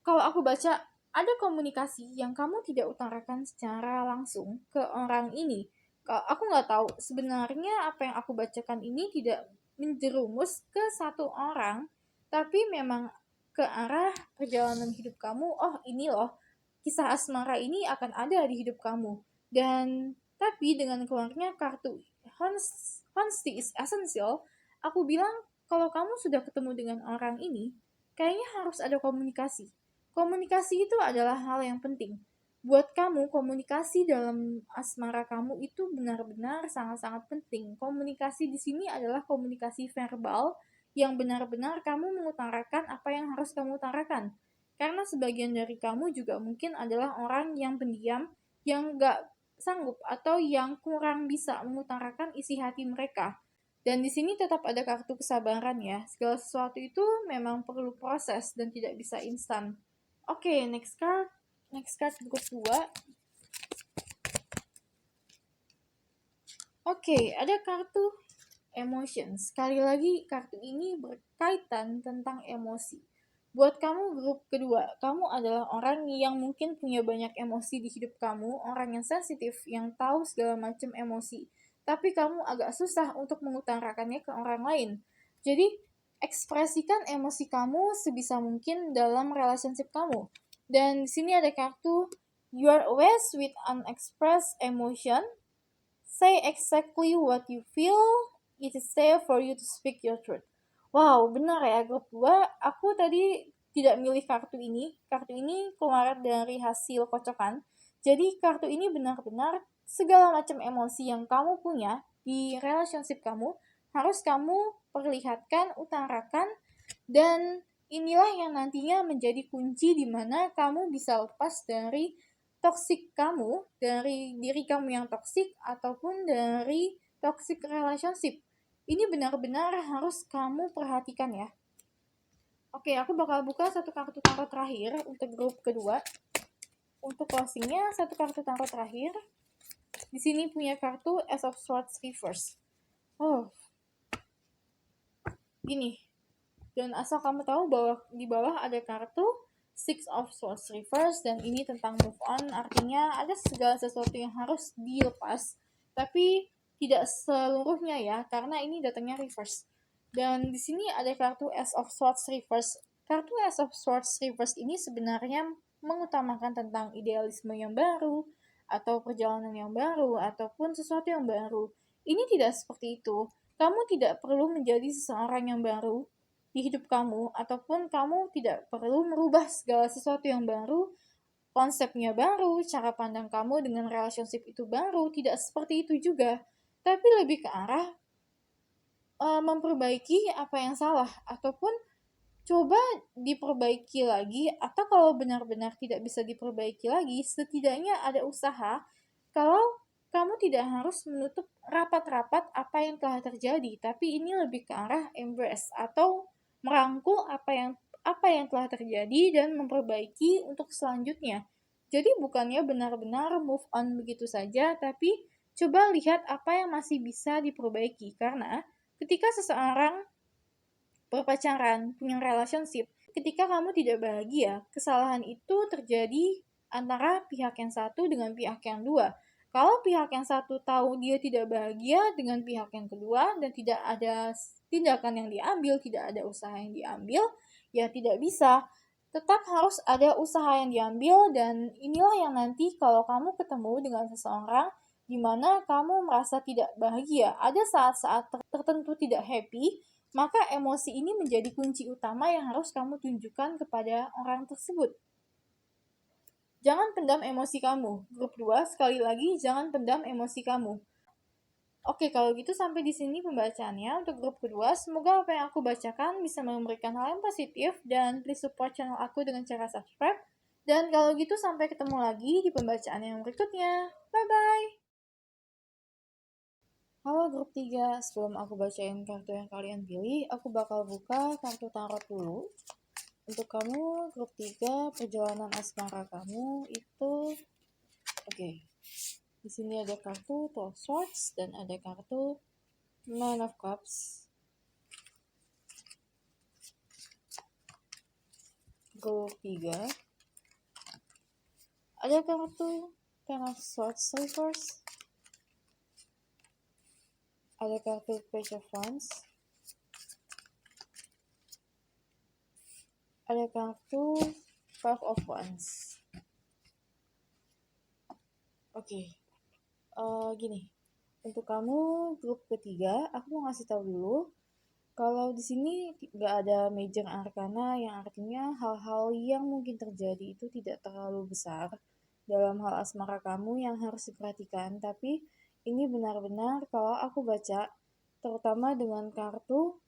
kalau aku baca ada komunikasi yang kamu tidak utarakan secara langsung ke orang ini. Kalau aku nggak tahu sebenarnya apa yang aku bacakan ini tidak menjerumus ke satu orang, tapi memang ke arah perjalanan hidup kamu. Oh ini loh, kisah asmara ini akan ada di hidup kamu. Dan tapi dengan keluarnya kartu honesty is essential, aku bilang kalau kamu sudah ketemu dengan orang ini, kayaknya harus ada komunikasi. Komunikasi itu adalah hal yang penting. Buat kamu, komunikasi dalam asmara kamu itu benar-benar sangat-sangat penting. Komunikasi di sini adalah komunikasi verbal yang benar-benar kamu mengutarakan apa yang harus kamu utarakan. Karena sebagian dari kamu juga mungkin adalah orang yang pendiam, yang gak sanggup atau yang kurang bisa mengutarakan isi hati mereka. Dan di sini tetap ada kartu kesabaran ya. Segala sesuatu itu memang perlu proses dan tidak bisa instan. Oke, next card. Next card grup 2. Oke, ada kartu emotion. Sekali lagi, kartu ini berkaitan tentang emosi. Buat kamu grup kedua, kamu adalah orang yang mungkin punya banyak emosi di hidup kamu, orang yang sensitif, yang tahu segala macam emosi. Tapi kamu agak susah untuk mengutarakannya ke orang lain. Jadi, ekspresikan emosi kamu sebisa mungkin dalam relationship kamu. Dan di sini ada kartu You are always with unexpressed emotion. Say exactly what you feel. It is safe for you to speak your truth. Wow, benar ya grup 2. Aku tadi tidak milih kartu ini. Kartu ini keluar dari hasil kocokan. Jadi kartu ini benar-benar segala macam emosi yang kamu punya di relationship kamu harus kamu perlihatkan, utarakan, dan inilah yang nantinya menjadi kunci di mana kamu bisa lepas dari toxic kamu, dari diri kamu yang toxic ataupun dari toxic relationship. Ini benar-benar harus kamu perhatikan ya. Oke, aku bakal buka satu kartu tarot terakhir untuk grup kedua. Untuk closingnya, satu kartu tarot terakhir. Di sini punya kartu Ace of Swords Reverse. Oh, gini. Dan asal kamu tahu bahwa di bawah ada kartu Six of Swords Reverse dan ini tentang move on, artinya ada segala sesuatu yang harus dilepas, tapi tidak seluruhnya ya, karena ini datangnya reverse. Dan di sini ada kartu Ace of Swords Reverse. Kartu Ace of Swords Reverse ini sebenarnya mengutamakan tentang idealisme yang baru, atau perjalanan yang baru, ataupun sesuatu yang baru. Ini tidak seperti itu. Kamu tidak perlu menjadi seseorang yang baru di hidup kamu, ataupun kamu tidak perlu merubah segala sesuatu yang baru, konsepnya baru, cara pandang kamu dengan relationship itu baru, tidak seperti itu juga, tapi lebih ke arah memperbaiki apa yang salah, ataupun coba diperbaiki lagi, atau kalau benar-benar tidak bisa diperbaiki lagi, setidaknya ada usaha kalau kamu tidak harus menutup rapat-rapat apa yang telah terjadi, tapi ini lebih ke arah embrace atau merangkul apa yang telah terjadi dan memperbaiki untuk selanjutnya. Jadi bukannya benar-benar move on begitu saja, tapi coba lihat apa yang masih bisa diperbaiki. Karena ketika seseorang berpacaran, punya relationship, ketika kamu tidak bahagia, kesalahan itu terjadi antara pihak yang satu dengan pihak yang dua. Kalau pihak yang satu tahu dia tidak bahagia dengan pihak yang kedua dan tidak ada tindakan yang diambil, tidak ada usaha yang diambil, ya tidak bisa. Tetap harus ada usaha yang diambil dan inilah yang nanti kalau kamu ketemu dengan seseorang, di mana kamu merasa tidak bahagia, ada saat-saat tertentu tidak happy, maka emosi ini menjadi kunci utama yang harus kamu tunjukkan kepada orang tersebut. Jangan pendam emosi kamu. Grup 2, sekali lagi, jangan pendam emosi kamu. Oke, kalau gitu sampai di sini pembacaannya untuk grup kedua. Semoga apa yang aku bacakan bisa memberikan hal yang positif dan please support channel aku dengan cara subscribe. Dan kalau gitu sampai ketemu lagi di pembacaan yang berikutnya. Bye-bye! Halo grup 3, sebelum aku bacain kartu yang kalian pilih, aku bakal buka kartu tarot dulu. Untuk kamu, grup 3, perjalanan asmara kamu itu... Oke. Di sini ada kartu Two of Swords dan ada kartu Nine of Cups. Grup 3. Ada kartu Ten of Swords Reverse. Ada kartu Page of Wands. Ada kartu Five of Wands. Oke. Gini. Untuk kamu grup ketiga, aku mau ngasih tahu dulu kalau di sini nggak ada major arcana, yang artinya hal-hal yang mungkin terjadi itu tidak terlalu besar dalam hal asmara kamu yang harus diperhatikan. Tapi ini benar-benar kalau aku baca, terutama dengan kartu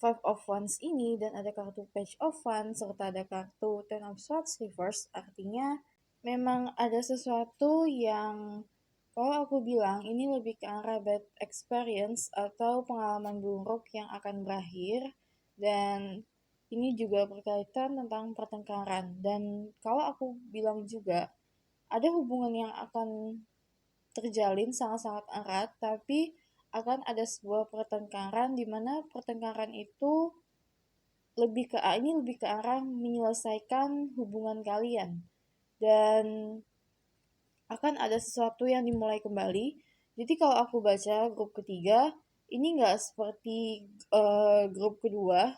Five of Wands ini dan ada kartu Page of Wands serta ada kartu Ten of Swords Reverse, artinya memang ada sesuatu yang kalau aku bilang ini lebih ke arah bad experience atau pengalaman buruk yang akan berakhir, dan ini juga berkaitan tentang pertengkaran. Dan kalau aku bilang juga ada hubungan yang akan terjalin sangat-sangat erat, tapi akan ada sebuah pertengkaran di mana pertengkaran itu lebih ke arah menyelesaikan hubungan kalian. Dan akan ada sesuatu yang dimulai kembali. Jadi kalau aku baca grup ketiga, ini nggak seperti grup kedua.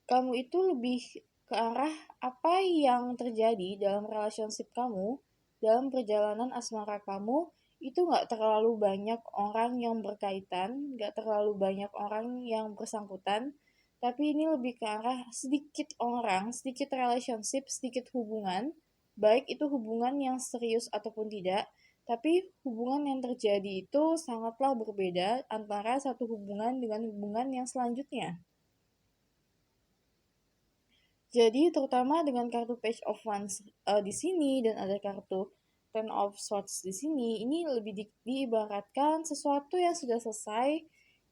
Kamu itu lebih ke arah apa yang terjadi dalam relationship kamu, dalam perjalanan asmara kamu, itu nggak terlalu banyak orang yang berkaitan, nggak terlalu banyak orang yang bersangkutan, tapi ini lebih ke arah sedikit orang, sedikit relationship, sedikit hubungan, baik itu hubungan yang serius ataupun tidak, tapi hubungan yang terjadi itu sangatlah berbeda antara satu hubungan dengan hubungan yang selanjutnya. Jadi terutama dengan kartu Page of Wands di sini dan ada kartu Ten of Swords di sini, ini lebih diibaratkan sesuatu yang sudah selesai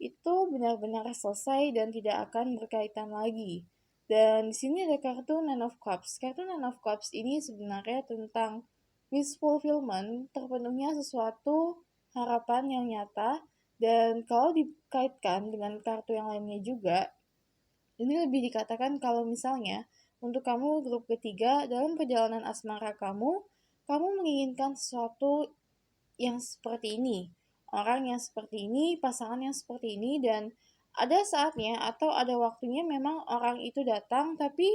itu benar-benar selesai dan tidak akan berkaitan lagi. Dan di sini ada kartu Nine of Cups. Kartu Nine of Cups ini sebenarnya tentang wish fulfillment, terpenuhnya sesuatu harapan yang nyata. Dan kalau dikaitkan dengan kartu yang lainnya juga, ini lebih dikatakan kalau misalnya untuk kamu grup ketiga dalam perjalanan asmara kamu, kamu menginginkan sesuatu yang seperti ini, orang yang seperti ini, pasangan yang seperti ini, dan ada saatnya atau ada waktunya memang orang itu datang, tapi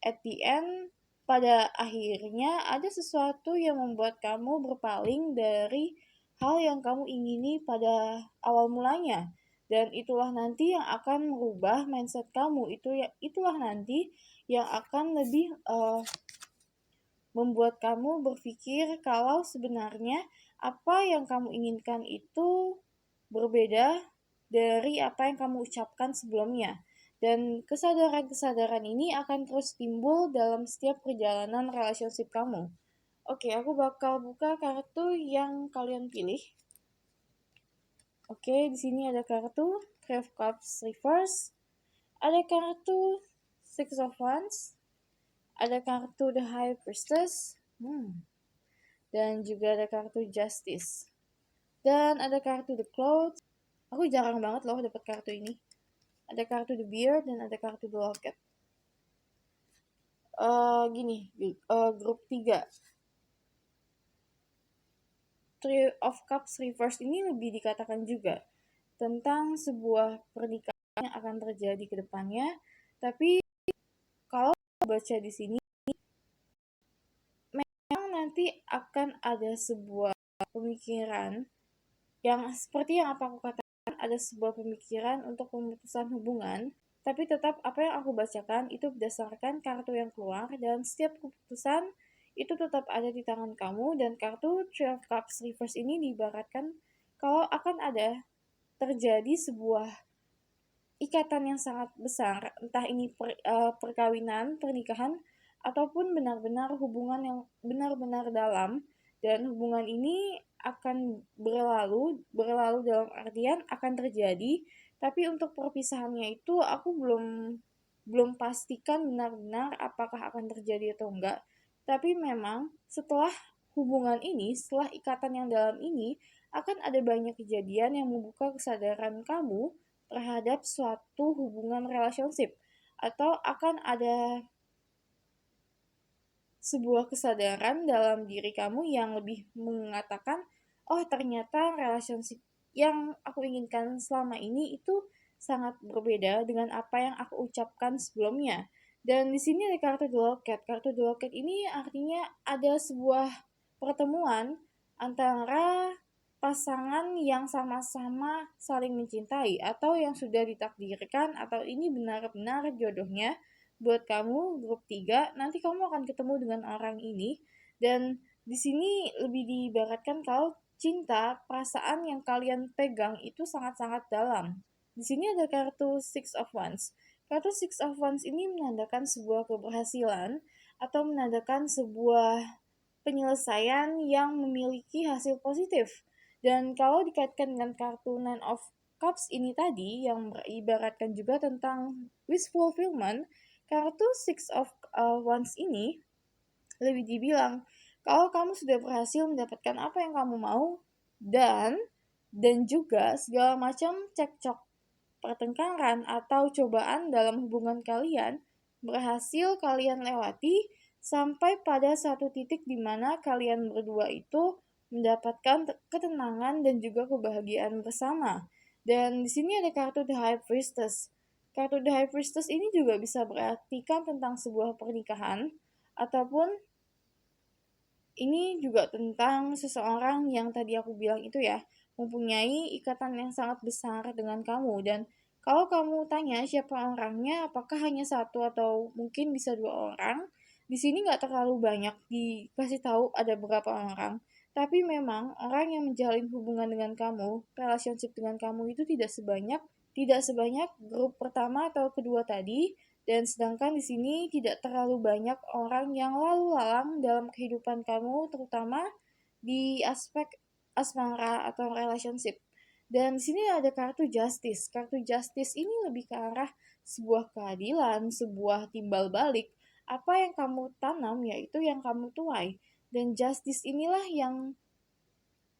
at the end pada akhirnya ada sesuatu yang membuat kamu berpaling dari hal yang kamu ingini pada awal mulanya. Dan itulah nanti yang akan merubah mindset kamu. Itulah nanti yang akan lebih membuat kamu berpikir kalau sebenarnya apa yang kamu inginkan itu berbeda dari apa yang kamu ucapkan sebelumnya. Dan kesadaran-kesadaran ini akan terus timbul dalam setiap perjalanan relationship kamu. Oke, aku bakal buka kartu yang kalian pilih. Oke, di sini ada kartu Three of Cups Reverse, ada kartu Six of Wands, ada kartu The High Priestess, dan juga ada kartu Justice, dan ada kartu The Cloud. Aku jarang banget loh dapat kartu ini. Ada kartu The Beard dan ada kartu The Locket. Grup 3. Three of Cups Reverse ini lebih dikatakan juga tentang sebuah pernikahan yang akan terjadi ke depannya. Tapi kalau baca di sini, memang nanti akan ada sebuah pemikiran yang seperti yang apa aku katakan, ada sebuah pemikiran untuk pemutusan hubungan, tapi tetap apa yang aku bacakan itu berdasarkan kartu yang keluar dan setiap keputusan itu tetap ada di tangan kamu dan kartu Three of Cups Reverse ini diibaratkan kalau akan ada terjadi sebuah ikatan yang sangat besar, entah ini perkawinan, pernikahan, ataupun benar-benar hubungan yang benar-benar dalam, dan hubungan ini akan berlalu dalam artian akan terjadi, tapi untuk perpisahannya itu aku belum belum pastikan benar-benar apakah akan terjadi atau enggak. Tapi memang setelah hubungan ini, setelah ikatan yang dalam ini, akan ada banyak kejadian yang membuka kesadaran kamu terhadap suatu hubungan relationship atau akan ada sebuah kesadaran dalam diri kamu yang lebih mengatakan, oh ternyata relationship yang aku inginkan selama ini itu sangat berbeda dengan apa yang aku ucapkan sebelumnya. Dan di sini ada kartu The Locket. Kartu The Locket ini artinya ada sebuah pertemuan antara pasangan yang sama-sama saling mencintai atau yang sudah ditakdirkan atau ini benar-benar jodohnya buat kamu grup 3 nanti kamu akan ketemu dengan orang ini dan di sini lebih diibaratkan kalau cinta, perasaan yang kalian pegang itu sangat-sangat dalam. Di sini ada kartu Six of Wands. Kartu Six of Wands ini menandakan sebuah keberhasilan atau menandakan sebuah penyelesaian yang memiliki hasil positif. Dan kalau dikaitkan dengan kartu Nine of Cups ini tadi, yang beribaratkan juga tentang wish fulfillment, kartu Six of Wands ini lebih dibilang, kalau kamu sudah berhasil mendapatkan apa yang kamu mau, dan juga segala macam cekcok pertengkaran atau cobaan dalam hubungan kalian berhasil kalian lewati sampai pada satu titik di mana kalian berdua itu mendapatkan ketenangan dan juga kebahagiaan bersama. Dan di sini ada kartu The High Priestess. Kartu The High Priestess ini juga bisa berartikan tentang sebuah pernikahan ataupun ini juga tentang seseorang yang tadi aku bilang itu ya, mempunyai ikatan yang sangat besar dengan kamu. Dan kalau kamu tanya siapa orangnya, apakah hanya satu atau mungkin bisa dua orang, di sini nggak terlalu banyak dikasih tahu ada berapa orang. Tapi memang orang yang menjalin hubungan dengan kamu, relationship dengan kamu itu tidak sebanyak grup pertama atau kedua tadi, dan sedangkan di sini tidak terlalu banyak orang yang lalu lalang dalam kehidupan kamu, terutama di aspek asmara atau relationship. Dan di sini ada kartu justice. Kartu justice ini lebih ke arah sebuah keadilan, sebuah timbal balik. Apa yang kamu tanam yaitu yang kamu tuai. Dan justice inilah yang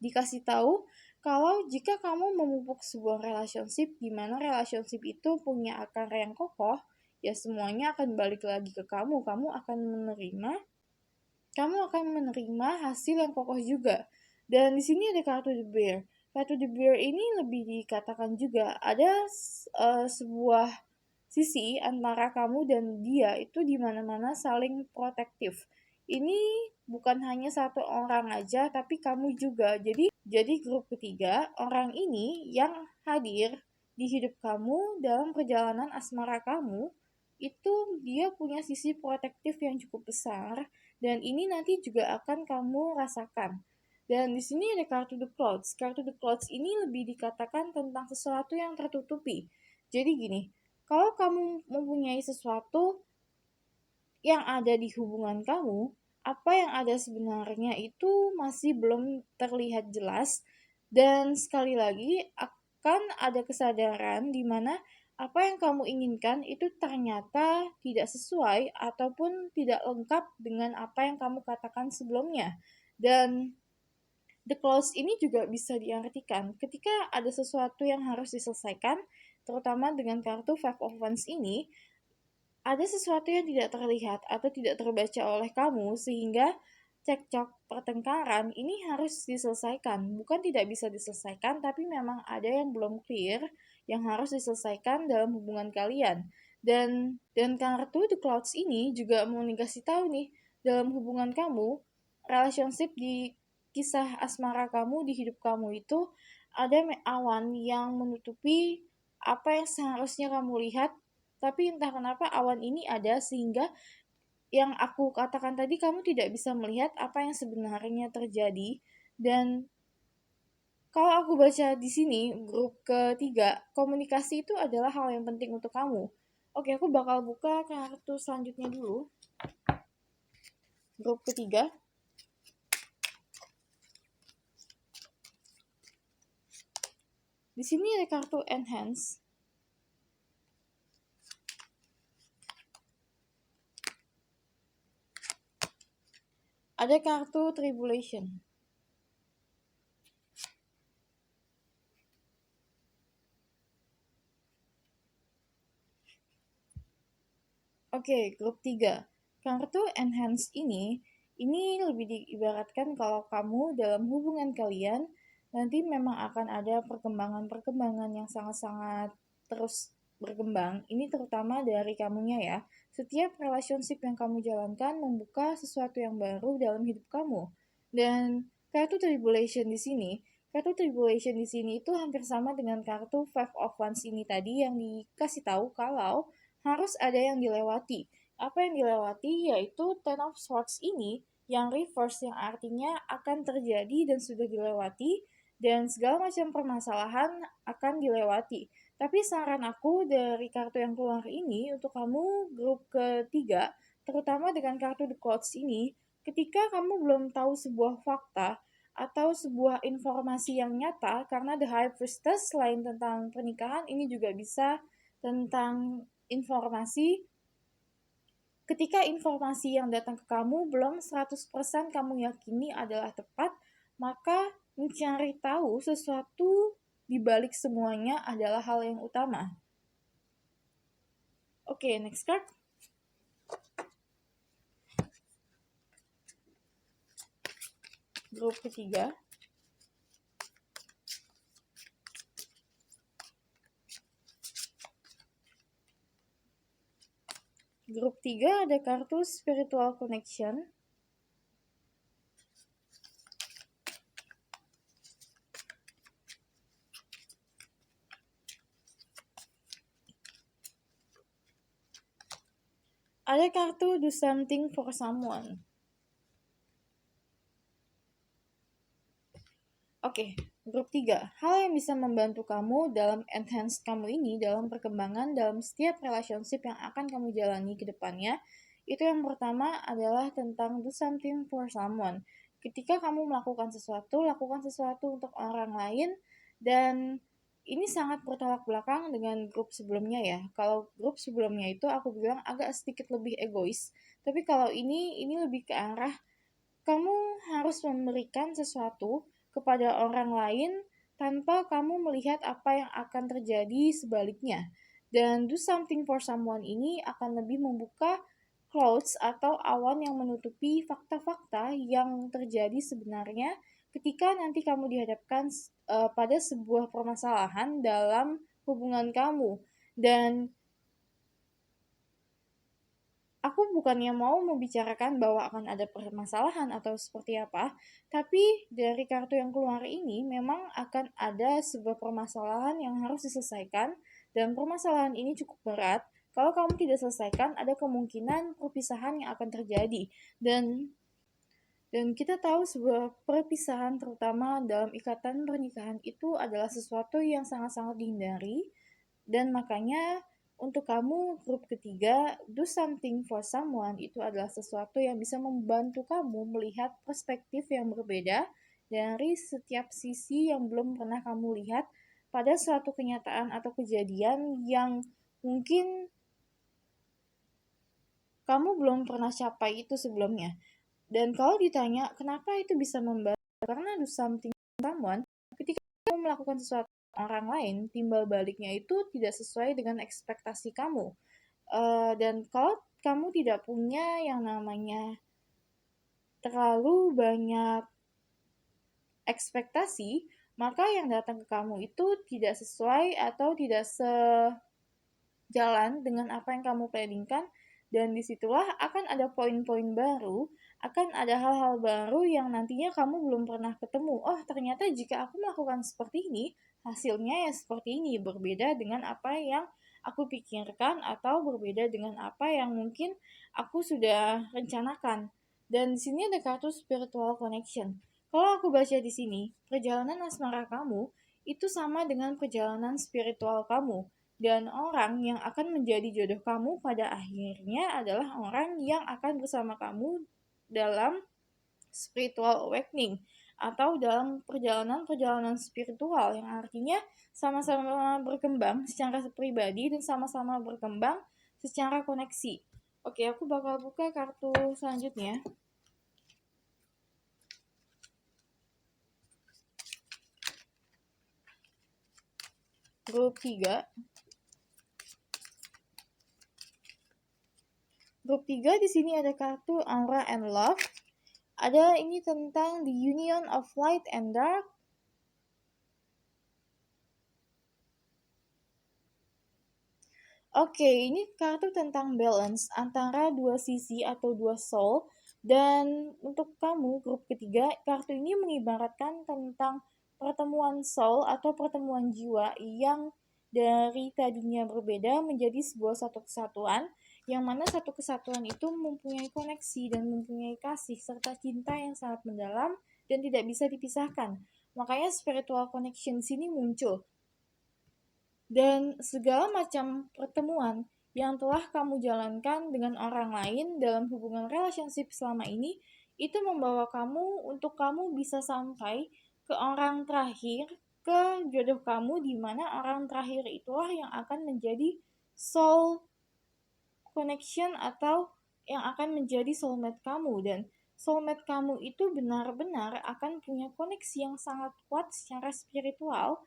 dikasih tahu kalau jika kamu memupuk sebuah relationship di mana relationship itu punya akar yang kokoh, ya semuanya akan balik lagi ke kamu. Kamu akan menerima hasil yang kokoh juga. Dan di sini ada kartu The Bear. Kartu The Bear ini lebih dikatakan juga ada sebuah sisi antara kamu dan dia itu di mana-mana saling protektif. Ini bukan hanya satu orang aja, tapi kamu juga. Jadi grup ketiga, orang ini yang hadir di hidup kamu dalam perjalanan asmara kamu, itu dia punya sisi protektif yang cukup besar, dan ini nanti juga akan kamu rasakan. Dan di sini ada kartu The Clouds. Kartu The Clouds ini lebih dikatakan tentang sesuatu yang tertutupi. Jadi gini, kalau kamu mempunyai sesuatu yang ada di hubungan kamu, apa yang ada sebenarnya itu masih belum terlihat jelas dan sekali lagi akan ada kesadaran di mana apa yang kamu inginkan itu ternyata tidak sesuai ataupun tidak lengkap dengan apa yang kamu katakan sebelumnya. Dan the close ini juga bisa diartikan ketika ada sesuatu yang harus diselesaikan, terutama dengan kartu Five of Wands ini, ada sesuatu yang tidak terlihat atau tidak terbaca oleh kamu sehingga cekcok pertengkaran ini harus diselesaikan. Bukan tidak bisa diselesaikan, tapi memang ada yang belum clear yang harus diselesaikan dalam hubungan kalian. Dan kartu The Clouds ini juga mau dikasih tahu nih, dalam hubungan kamu, relationship di kisah asmara kamu di hidup kamu itu ada awan yang menutupi apa yang seharusnya kamu lihat, tapi entah kenapa awan ini ada sehingga yang aku katakan tadi kamu tidak bisa melihat apa yang sebenarnya terjadi. Dan kalau aku baca di sini grup ketiga, komunikasi itu adalah hal yang penting untuk kamu. Oke, aku bakal buka kartu selanjutnya dulu. Grup ketiga. Di sini ada kartu enhance. Ada kartu tribulation. Oke, grup 3. Kartu enhance ini lebih diibaratkan kalau kamu dalam hubungan kalian nanti memang akan ada perkembangan-perkembangan yang sangat-sangat terus berkembang. Ini terutama dari kamunya ya. Setiap relationship yang kamu jalankan membuka sesuatu yang baru dalam hidup kamu. Dan kartu tribulation di sini itu hampir sama dengan kartu Five of Wands ini tadi yang dikasih tahu kalau harus ada yang dilewati. Apa yang dilewati yaitu Ten of Swords ini yang reverse yang artinya akan terjadi dan sudah dilewati dan segala macam permasalahan akan dilewati. Tapi saran aku dari kartu yang keluar ini untuk kamu grup ketiga, terutama dengan kartu The Clouds ini, ketika kamu belum tahu sebuah fakta atau sebuah informasi yang nyata, karena The High Priestess selain tentang pernikahan, ini juga bisa tentang informasi. Ketika informasi yang datang ke kamu belum 100% kamu yakini adalah tepat, maka mencari tahu sesuatu di balik semuanya adalah hal yang utama. Oke, next card. Grup ketiga. Grup 3 ada kartu Spiritual Connection. Ada kartu Do Something for Someone. Oke, grup 3. Hal yang bisa membantu kamu dalam enhance kamu ini dalam perkembangan dalam setiap relationship yang akan kamu jalani ke depannya. Itu yang pertama adalah tentang do something for someone. Ketika kamu melakukan sesuatu, lakukan sesuatu untuk orang lain dan ini sangat bertolak belakang dengan grup sebelumnya ya. Kalau grup sebelumnya itu aku bilang agak sedikit lebih egois. Tapi kalau ini lebih ke arah kamu harus memberikan sesuatu kepada orang lain tanpa kamu melihat apa yang akan terjadi sebaliknya. Dan do something for someone ini akan lebih membuka clouds atau awan yang menutupi fakta-fakta yang terjadi sebenarnya ketika nanti kamu dihadapkan pada sebuah permasalahan dalam hubungan kamu. Dan aku bukannya mau membicarakan bahwa akan ada permasalahan atau seperti apa, tapi dari kartu yang keluar ini memang akan ada sebuah permasalahan yang harus diselesaikan dan permasalahan ini cukup berat. Kalau kamu tidak selesaikan, ada kemungkinan perpisahan yang akan terjadi. Dan kita tahu sebuah perpisahan terutama dalam ikatan pernikahan itu adalah sesuatu yang sangat-sangat dihindari. Dan makanya untuk kamu grup ketiga, do something for someone itu adalah sesuatu yang bisa membantu kamu melihat perspektif yang berbeda dari setiap sisi yang belum pernah kamu lihat pada suatu kenyataan atau kejadian yang mungkin kamu belum pernah capai itu sebelumnya. Dan kalau ditanya kenapa itu bisa membantu, karena do something for someone, ketika kamu melakukan sesuatu orang lain, timbal baliknya itu tidak sesuai dengan ekspektasi kamu. Dan kalau kamu tidak punya yang namanya terlalu banyak ekspektasi, maka yang datang ke kamu itu tidak sesuai atau tidak sejalan dengan apa yang kamu planningkan, dan disitulah akan ada poin-poin baru akan ada hal-hal baru yang nantinya kamu belum pernah ketemu. Oh, ternyata jika aku melakukan seperti ini, hasilnya ya seperti ini, berbeda dengan apa yang aku pikirkan atau berbeda dengan apa yang mungkin aku sudah rencanakan. Dan di sini ada kartu spiritual connection. Kalau aku baca di sini, perjalanan asmara kamu itu sama dengan perjalanan spiritual kamu. Dan orang yang akan menjadi jodoh kamu pada akhirnya adalah orang yang akan bersama kamu dalam spiritual awakening atau dalam perjalanan-perjalanan spiritual yang artinya sama-sama berkembang secara pribadi dan sama-sama berkembang secara koneksi. Oke, aku bakal buka kartu selanjutnya. Grup 3. Grup 3 di sini ada kartu Aura and Love. Ada ini tentang the union of light and dark. Oke, ini kartu tentang balance antara dua sisi atau dua soul. Dan untuk kamu, grup ketiga, kartu ini mengibaratkan tentang pertemuan soul atau pertemuan jiwa yang dari tadinya berbeda menjadi sebuah satu kesatuan, yang mana satu kesatuan itu mempunyai koneksi dan mempunyai kasih serta cinta yang sangat mendalam dan tidak bisa dipisahkan. Makanya spiritual connection sini muncul. Dan segala macam pertemuan yang telah kamu jalankan dengan orang lain dalam hubungan relationship selama ini, itu membawa kamu untuk kamu bisa sampai ke orang terakhir, ke jodoh kamu, di mana orang terakhir itulah yang akan menjadi soul connection atau yang akan menjadi soulmate kamu. Dan soulmate kamu itu benar-benar akan punya koneksi yang sangat kuat secara spiritual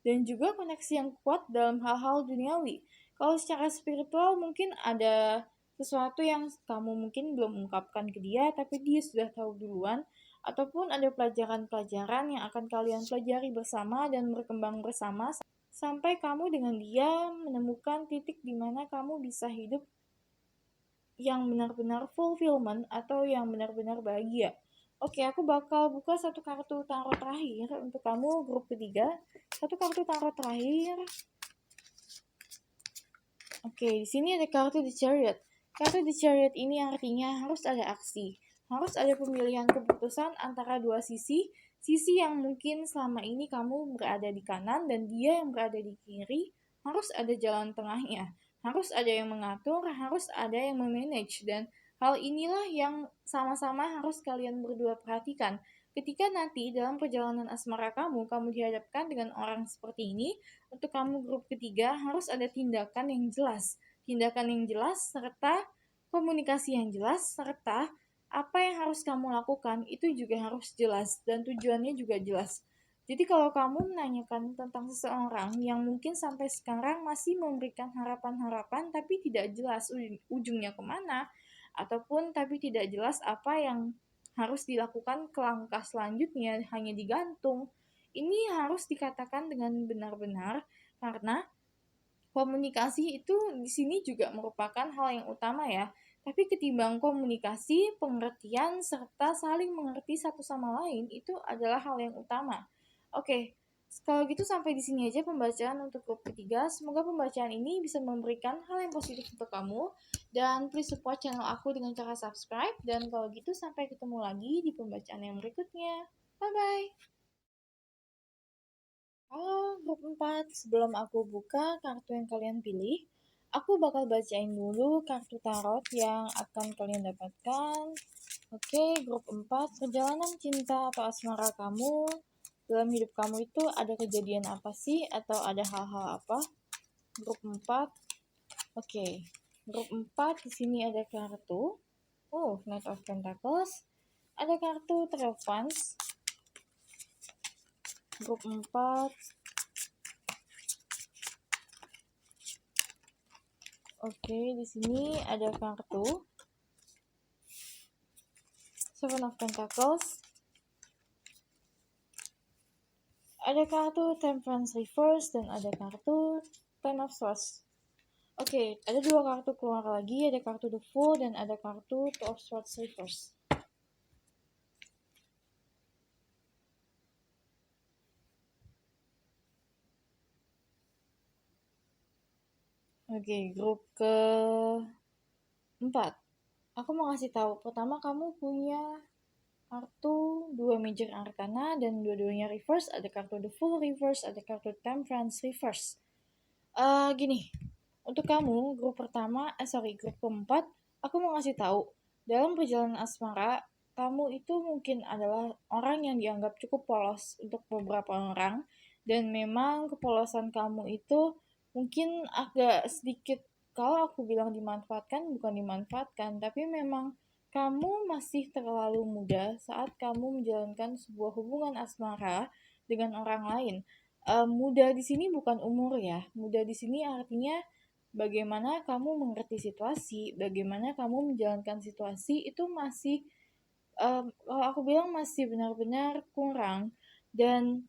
dan juga koneksi yang kuat dalam hal-hal duniawi. Kalau secara spiritual mungkin ada sesuatu yang kamu mungkin belum ungkapkan ke dia, tapi dia sudah tahu duluan, ataupun ada pelajaran-pelajaran yang akan kalian pelajari bersama dan berkembang bersama, sampai kamu dengan dia menemukan titik di mana kamu bisa hidup yang benar-benar fulfillment atau yang benar-benar bahagia. Oke, aku bakal buka satu kartu tarot terakhir untuk kamu grup ketiga. Satu kartu tarot terakhir. Oke, di sini ada kartu The Chariot. Kartu The Chariot ini artinya harus ada aksi. Harus ada pemilihan keputusan antara dua sisi. Sisi yang mungkin selama ini kamu berada di kanan dan dia yang berada di kiri. Harus ada jalan tengahnya. Harus ada yang mengatur, harus ada yang memanage. Dan hal inilah yang sama-sama harus kalian berdua perhatikan. Ketika nanti dalam perjalanan asmara kamu dihadapkan dengan orang seperti ini, untuk kamu grup ketiga harus ada tindakan yang jelas. Tindakan yang jelas serta komunikasi yang jelas serta apa yang harus kamu lakukan itu juga harus jelas dan tujuannya juga jelas. Jadi kalau kamu menanyakan tentang seseorang yang mungkin sampai sekarang masih memberikan harapan-harapan tapi tidak jelas ujungnya kemana, ataupun tapi tidak jelas apa yang harus dilakukan ke langkah selanjutnya, hanya digantung. Ini harus dikatakan dengan benar-benar karena komunikasi itu di sini juga merupakan hal yang utama ya. Tapi ketimbang komunikasi, pengertian serta saling mengerti satu sama lain itu adalah hal yang utama. Oke, kalau gitu sampai di sini aja pembacaan untuk grup ketiga. Semoga pembacaan ini bisa memberikan hal yang positif untuk kamu. Dan please support channel aku dengan cara subscribe. Dan kalau gitu sampai ketemu lagi di pembacaan yang berikutnya. Bye-bye! Halo grup 4, sebelum aku buka kartu yang kalian pilih, aku bakal bacain dulu kartu tarot yang akan kalian dapatkan. Oke, grup 4, perjalanan cinta atau asmara kamu dalam hidup kamu itu ada kejadian apa sih atau ada hal-hal apa? Grup 4. Oke. Grup 4 di sini ada kartu Knight of Pentacles. Ada kartu Three of Wands. Grup 4. Oke, di sini ada kartu Seven of Pentacles. Ada kartu Temperance Reverse dan ada kartu Ten of Swords. Oke, ada dua kartu keluar lagi, ada kartu The Fool dan ada kartu Two of Swords Reverse. Oke, grup keempat. Aku mau kasih tahu, pertama kamu punya kartu dua major arcana dan dua-duanya reverse, ada kartu the full reverse, ada kartu temperance reverse. Gini, untuk kamu grup pertama, grup keempat, aku mau ngasih tahu, dalam perjalanan asmara, kamu itu mungkin adalah orang yang dianggap cukup polos untuk beberapa orang, dan memang kepolosan kamu itu mungkin agak sedikit, kalau aku bilang dimanfaatkan, bukan dimanfaatkan, tapi memang kamu masih terlalu muda saat kamu menjalankan sebuah hubungan asmara dengan orang lain. Muda di sini bukan umur ya. Muda di sini artinya bagaimana kamu mengerti situasi, bagaimana kamu menjalankan situasi itu masih, kalau aku bilang masih benar-benar kurang. Dan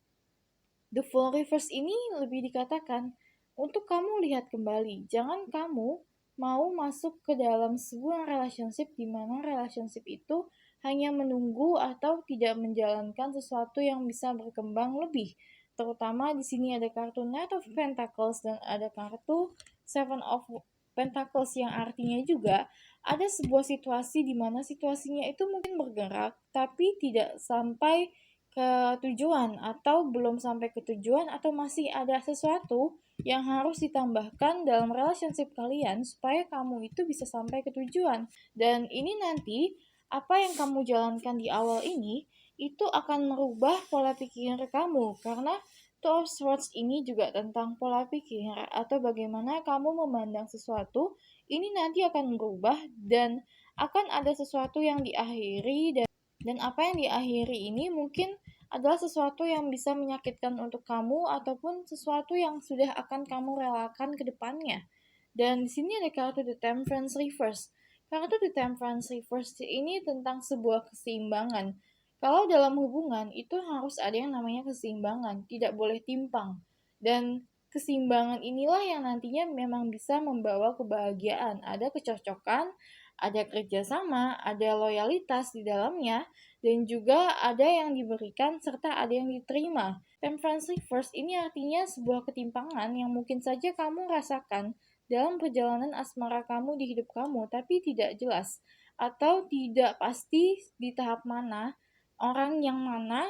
the full reverse ini lebih dikatakan untuk kamu lihat kembali. Jangan kamu mau masuk ke dalam sebuah relationship di mana relationship itu hanya menunggu atau tidak menjalankan sesuatu yang bisa berkembang lebih. Terutama di sini ada kartu Knight of Pentacles dan ada kartu Seven of Pentacles yang artinya juga ada sebuah situasi di mana situasinya itu mungkin bergerak tapi tidak sampai ke tujuan atau belum sampai ke tujuan atau masih ada sesuatu yang harus ditambahkan dalam relationship kalian supaya kamu itu bisa sampai ke tujuan. Dan ini nanti apa yang kamu jalankan di awal ini itu akan merubah pola pikir kamu karena Two of Swords ini juga tentang pola pikir atau bagaimana kamu memandang sesuatu ini nanti akan berubah dan akan ada sesuatu yang diakhiri dan apa yang diakhiri ini mungkin adalah sesuatu yang bisa menyakitkan untuk kamu ataupun sesuatu yang sudah akan kamu relakan ke depannya. Dan di sini ada kartu The Temperance Reverse. Kartu The Temperance Reverse ini tentang sebuah keseimbangan. Kalau dalam hubungan itu harus ada yang namanya keseimbangan, tidak boleh timpang. Dan keseimbangan inilah yang nantinya memang bisa membawa kebahagiaan. Ada kecocokan, ada kerjasama, ada loyalitas di dalamnya, dan juga ada yang diberikan serta ada yang diterima. Temperance reverse ini artinya sebuah ketimpangan yang mungkin saja kamu rasakan dalam perjalanan asmara kamu di hidup kamu, tapi tidak jelas atau tidak pasti di tahap mana, orang yang mana,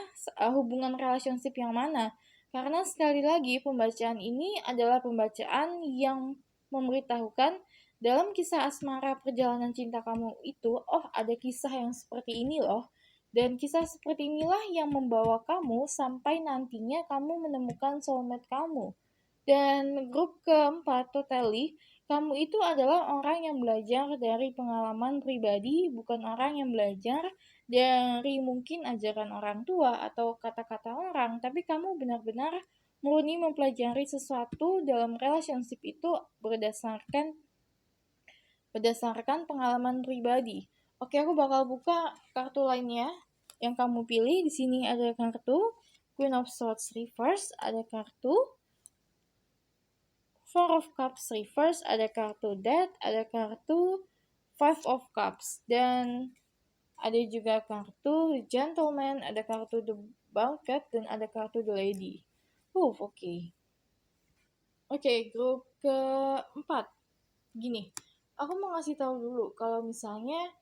hubungan relationship yang mana. Karena sekali lagi pembacaan ini adalah pembacaan yang memberitahukan dalam kisah asmara perjalanan cinta kamu itu, oh ada kisah yang seperti ini loh. Dan kisah seperti inilah yang membawa kamu sampai nantinya kamu menemukan soulmate kamu. Dan grup keempat, totally, kamu itu adalah orang yang belajar dari pengalaman pribadi, bukan orang yang belajar dari mungkin ajaran orang tua atau kata-kata orang, tapi kamu benar-benar murni mempelajari sesuatu dalam relationship itu berdasarkan pengalaman pribadi. Oke, aku bakal buka kartu lainnya yang kamu pilih. Di sini ada kartu Queen of Swords Reverse, ada kartu Four of Cups Reverse, ada kartu Death, ada kartu Five of Cups, dan ada juga kartu The Gentleman, ada kartu The Banquet, dan ada kartu The Lady. Oke. Oke, grup keempat. Gini, aku mau ngasih tahu dulu kalau misalnya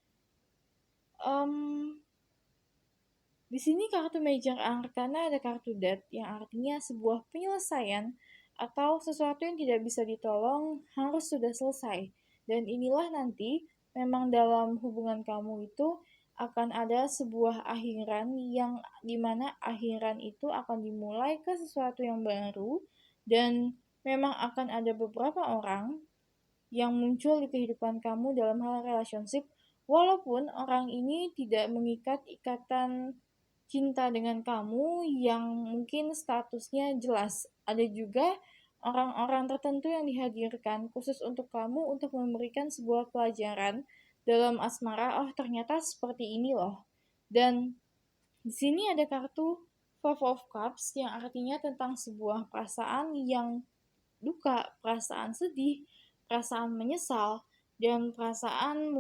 di sini kartu Major Arcana ada kartu Death yang artinya sebuah penyelesaian atau sesuatu yang tidak bisa ditolong harus sudah selesai. Dan inilah nanti memang dalam hubungan kamu itu akan ada sebuah akhiran yang dimana akhiran itu akan dimulai ke sesuatu yang baru dan memang akan ada beberapa orang yang muncul di kehidupan kamu dalam hal relationship walaupun orang ini tidak mengikat ikatan cinta dengan kamu yang mungkin statusnya jelas. Ada juga orang-orang tertentu yang dihadirkan khusus untuk kamu untuk memberikan sebuah pelajaran dalam asmara. Oh, ternyata seperti ini loh. Dan di sini ada kartu Five of Cups yang artinya tentang sebuah perasaan yang duka, perasaan sedih, perasaan menyesal, dan perasaan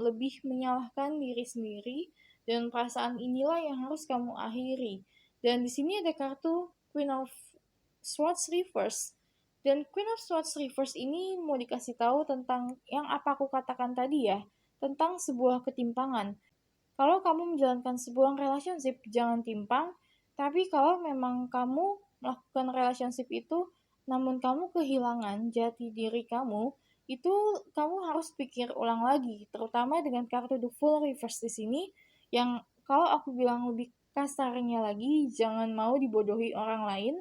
lebih menyalahkan diri sendiri, dan perasaan inilah yang harus kamu akhiri. Dan di sini ada kartu Queen of Swords Reverse. Dan Queen of Swords reverse ini mau dikasih tahu tentang yang apa aku katakan tadi ya, tentang sebuah ketimpangan. Kalau kamu menjalankan sebuah relationship, jangan timpang, tapi kalau memang kamu melakukan relationship itu, namun kamu kehilangan jati diri kamu, itu kamu harus pikir ulang lagi, terutama dengan kartu The Fool Reverse di sini, yang kalau aku bilang lebih kasarnya lagi, jangan mau dibodohi orang lain,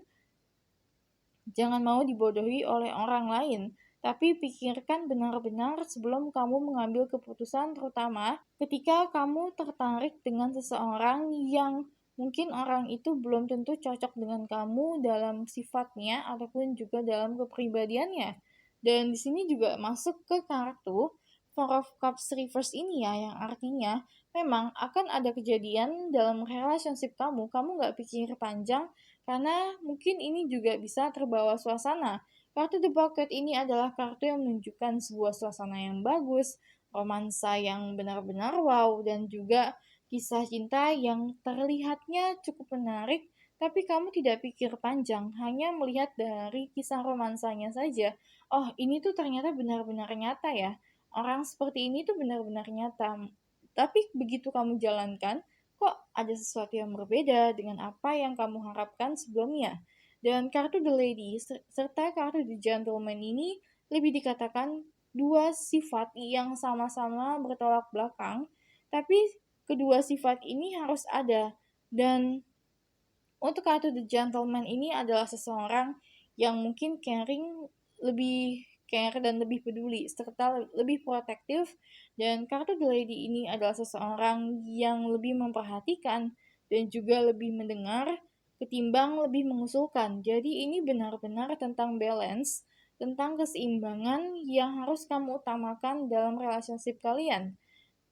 jangan mau dibodohi oleh orang lain, tapi pikirkan benar-benar sebelum kamu mengambil keputusan, terutama ketika kamu tertarik dengan seseorang yang mungkin orang itu belum tentu cocok dengan kamu dalam sifatnya ataupun juga dalam kepribadiannya. Dan di sini juga masuk ke kartu Four of Cups Reverse ini ya, yang artinya memang akan ada kejadian dalam relationship kamu nggak pikir panjang, karena mungkin ini juga bisa terbawa suasana. Kartu The Bucket ini adalah kartu yang menunjukkan sebuah suasana yang bagus, romansa yang benar-benar wow, dan juga kisah cinta yang terlihatnya cukup menarik, tapi kamu tidak pikir panjang, hanya melihat dari kisah romansanya saja. Oh, ini tuh ternyata benar-benar nyata ya. Orang seperti ini tuh benar-benar nyata. Tapi begitu kamu jalankan, kok ada sesuatu yang berbeda dengan apa yang kamu harapkan sebelumnya. Dan kartu The Lady serta kartu The Gentleman ini lebih dikatakan dua sifat yang sama-sama bertolak belakang, tapi kedua sifat ini harus ada. Dan untuk kartu The Gentleman ini adalah seseorang yang mungkin caring, lebih care dan lebih peduli, serta lebih protektif. Dan kartu The Lady ini adalah seseorang yang lebih memperhatikan dan juga lebih mendengar ketimbang lebih mengusulkan. Jadi ini benar-benar tentang balance, tentang keseimbangan yang harus kamu utamakan dalam relationship kalian.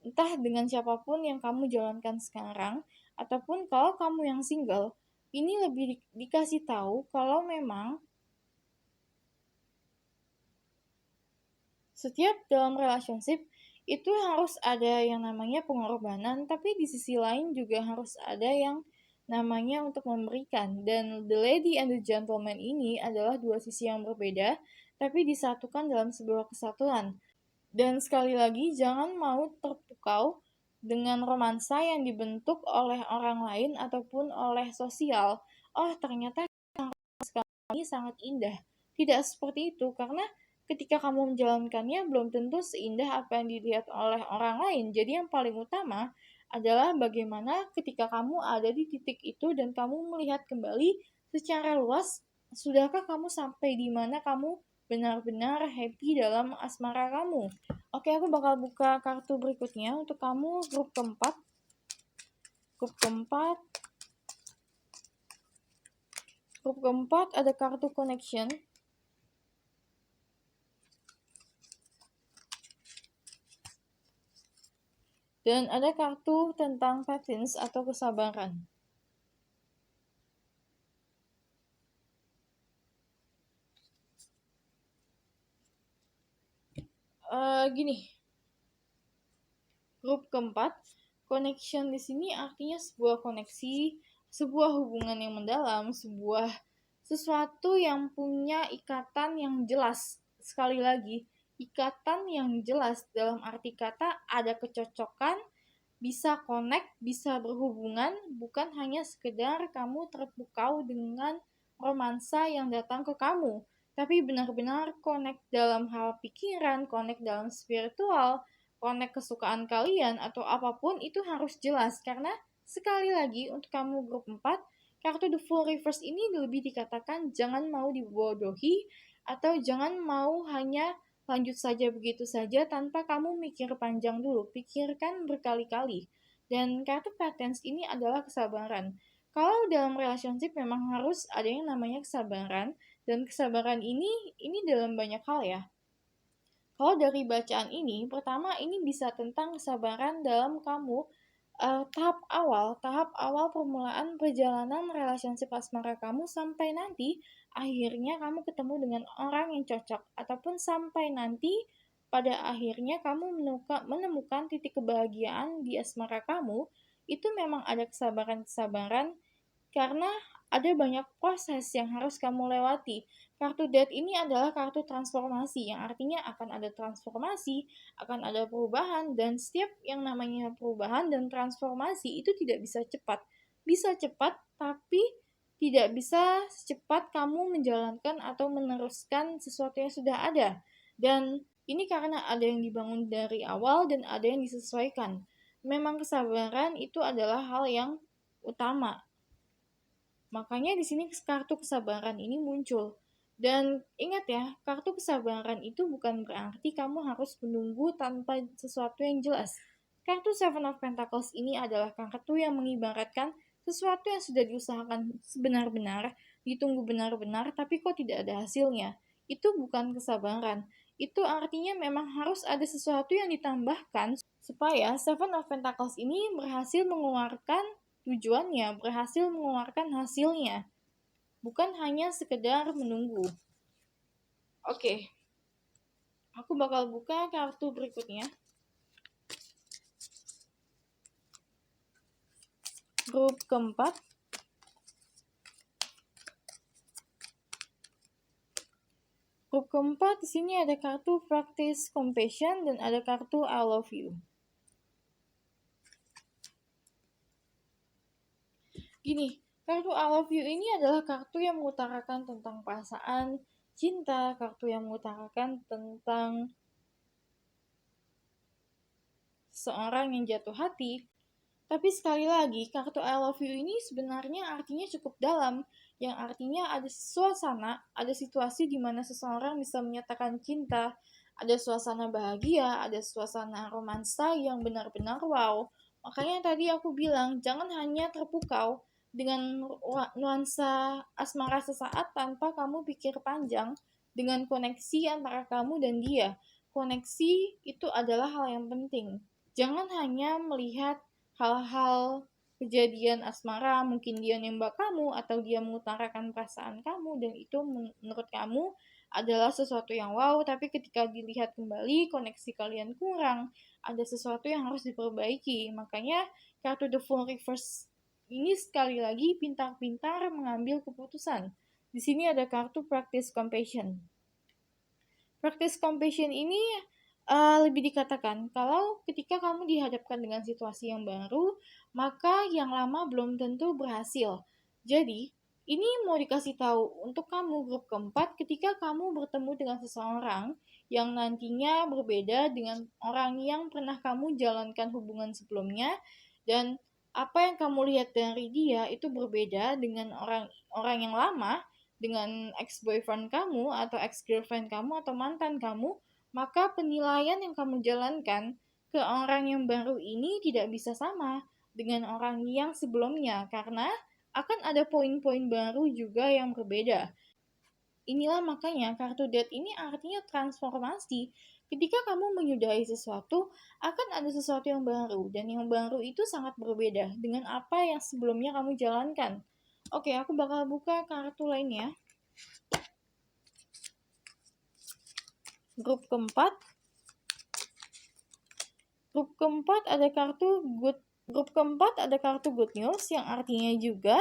Entah dengan siapapun yang kamu jalankan sekarang, ataupun kalau kamu yang single, ini lebih dikasih tahu kalau memang setiap dalam relationship itu harus ada yang namanya pengorbanan, tapi di sisi lain juga harus ada yang namanya untuk memberikan. Dan The Lady and the Gentleman ini adalah dua sisi yang berbeda, tapi disatukan dalam sebuah kesatuan. Dan sekali lagi, jangan mau terpukau dengan romansa yang dibentuk oleh orang lain ataupun oleh sosial. Oh, ternyata ini sangat indah. Tidak seperti itu, karena ketika kamu menjalankannya belum tentu seindah apa yang dilihat oleh orang lain. Jadi yang paling utama adalah bagaimana ketika kamu ada di titik itu dan kamu melihat kembali secara luas, sudahkah kamu sampai di mana kamu benar-benar happy dalam asmara kamu. Oke, aku bakal buka kartu berikutnya untuk kamu, grup keempat. Grup keempat. Grup keempat ada kartu connection. Dan ada kartu tentang patience atau kesabaran. Gini, grup keempat, connection di sini artinya sebuah koneksi, sebuah hubungan yang mendalam, sesuatu yang punya ikatan yang jelas. Sekali lagi, ikatan yang jelas dalam arti kata ada kecocokan, bisa connect, bisa berhubungan, bukan hanya sekedar kamu terpukau dengan romansa yang datang ke kamu, tapi benar-benar connect dalam hal pikiran, connect dalam spiritual, connect kesukaan kalian, atau apapun itu harus jelas, karena sekali lagi untuk kamu grup 4, kartu The Full Reverse ini lebih dikatakan jangan mau dibodohi, atau jangan mau hanya lanjut saja begitu saja tanpa kamu mikir panjang dulu, pikirkan berkali-kali. Dan kartu patience ini adalah kesabaran. Kalau dalam relationship memang harus ada yang namanya kesabaran, dan kesabaran ini dalam banyak hal ya. Kalau dari bacaan ini, pertama ini bisa tentang kesabaran dalam kamu tahap awal permulaan perjalanan relationship asmara kamu sampai nanti akhirnya kamu ketemu dengan orang yang cocok, ataupun sampai nanti pada akhirnya kamu menemukan titik kebahagiaan di asmara kamu. Itu memang ada kesabaran-kesabaran karena ada banyak proses yang harus kamu lewati. Kartu Death ini adalah kartu transformasi, yang artinya akan ada transformasi, akan ada perubahan, dan setiap yang namanya perubahan dan transformasi itu tidak bisa cepat. Bisa cepat, tapi tidak bisa secepat kamu menjalankan atau meneruskan sesuatu yang sudah ada. Dan ini karena ada yang dibangun dari awal dan ada yang disesuaikan. Memang kesabaran itu adalah hal yang utama. Makanya di sini kartu kesabaran ini muncul. Dan ingat ya, kartu kesabaran itu bukan berarti kamu harus menunggu tanpa sesuatu yang jelas. Kartu Seven of Pentacles ini adalah kartu yang mengibaratkan sesuatu yang sudah diusahakan sebenar-benar, ditunggu benar-benar, tapi kok tidak ada hasilnya. Itu bukan kesabaran. Itu artinya memang harus ada sesuatu yang ditambahkan supaya Seven of Pentacles ini berhasil mengeluarkan tujuannya, berhasil mengeluarkan hasilnya, bukan hanya sekedar menunggu. Oke, aku bakal buka kartu berikutnya. Grup keempat. Grup keempat di sini ada kartu Practice Compassion dan ada kartu I Love You. Gini, kartu I Love You ini adalah kartu yang mengutarakan tentang perasaan cinta, kartu yang mengutarakan tentang seorang yang jatuh hati. Tapi sekali lagi, kartu I Love You ini sebenarnya artinya cukup dalam, yang artinya ada suasana, ada situasi di mana seseorang bisa menyatakan cinta, ada suasana bahagia, ada suasana romansa yang benar-benar wow. Makanya tadi aku bilang, jangan hanya terpukau dengan nuansa asmara sesaat tanpa kamu pikir panjang dengan koneksi antara kamu dan dia. Koneksi itu adalah hal yang penting. Jangan hanya melihat hal-hal kejadian asmara, mungkin dia nembak kamu atau dia mengutarakan perasaan kamu dan itu menurut kamu adalah sesuatu yang wow, tapi ketika dilihat kembali koneksi kalian kurang, ada sesuatu yang harus diperbaiki. Makanya kartu The Fool Reverse ini sekali lagi pintar-pintar mengambil keputusan. Di sini ada kartu Practice Compassion. Practice Compassion ini lebih dikatakan kalau ketika kamu dihadapkan dengan situasi yang baru, maka yang lama belum tentu berhasil. Jadi, ini mau dikasih tahu untuk kamu grup keempat ketika kamu bertemu dengan seseorang yang nantinya berbeda dengan orang yang pernah kamu jalankan hubungan sebelumnya, dan apa yang kamu lihat dari dia itu berbeda dengan orang yang lama, dengan ex-boyfriend kamu atau ex-girlfriend kamu atau mantan kamu, maka penilaian yang kamu jalankan ke orang yang baru ini tidak bisa sama dengan orang yang sebelumnya karena akan ada poin-poin baru juga yang berbeda. Inilah makanya kartu Death ini artinya transformasi. Ketika kamu menyudahi sesuatu, akan ada sesuatu yang baru, dan yang baru itu sangat berbeda dengan apa yang sebelumnya kamu jalankan. Oke, aku bakal buka kartu lainnya. Grup keempat. Grup keempat ada kartu good news yang artinya juga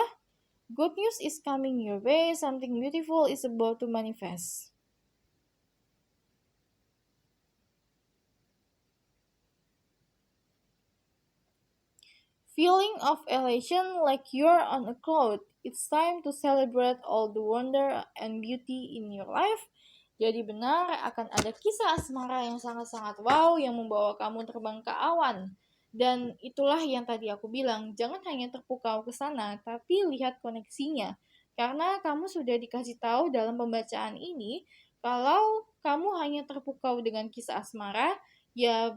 good news is coming your way, something beautiful is about to manifest. Feeling of elation like you're on a cloud. It's time to celebrate all the wonder and beauty in your life. Jadi benar akan ada kisah asmara yang sangat-sangat wow yang membawa kamu terbang ke awan. Dan itulah yang tadi aku bilang, jangan hanya terpukau ke sana, tapi lihat koneksinya. Karena kamu sudah dikasih tahu dalam pembacaan ini, kalau kamu hanya terpukau dengan kisah asmara, ya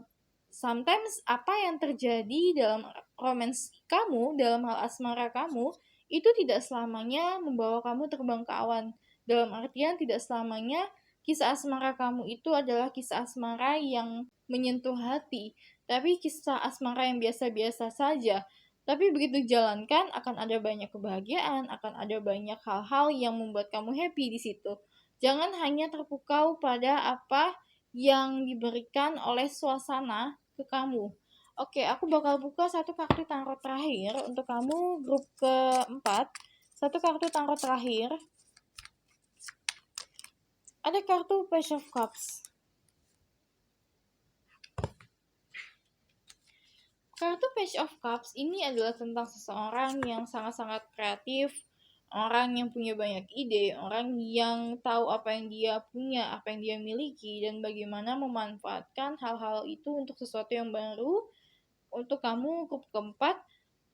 sometimes apa yang terjadi dalam romance kamu, dalam hal asmara kamu, itu tidak selamanya membawa kamu terbang ke awan. Dalam artian tidak selamanya kisah asmara kamu itu adalah kisah asmara yang menyentuh hati, tapi kisah asmara yang biasa-biasa saja. Tapi begitu jalankan akan ada banyak kebahagiaan, akan ada banyak hal-hal yang membuat kamu happy di situ. Jangan hanya terpukau pada apa yang diberikan oleh suasana ke kamu. Oke, aku bakal buka satu kartu tarot terakhir untuk kamu grup keempat. Satu kartu tarot terakhir. Ada kartu Page of Cups. Kartu Page of Cups ini adalah tentang seseorang yang sangat-sangat kreatif, orang yang punya banyak ide, orang yang tahu apa yang dia punya, apa yang dia miliki, dan bagaimana memanfaatkan hal-hal itu untuk sesuatu yang baru. Untuk kamu, grup keempat,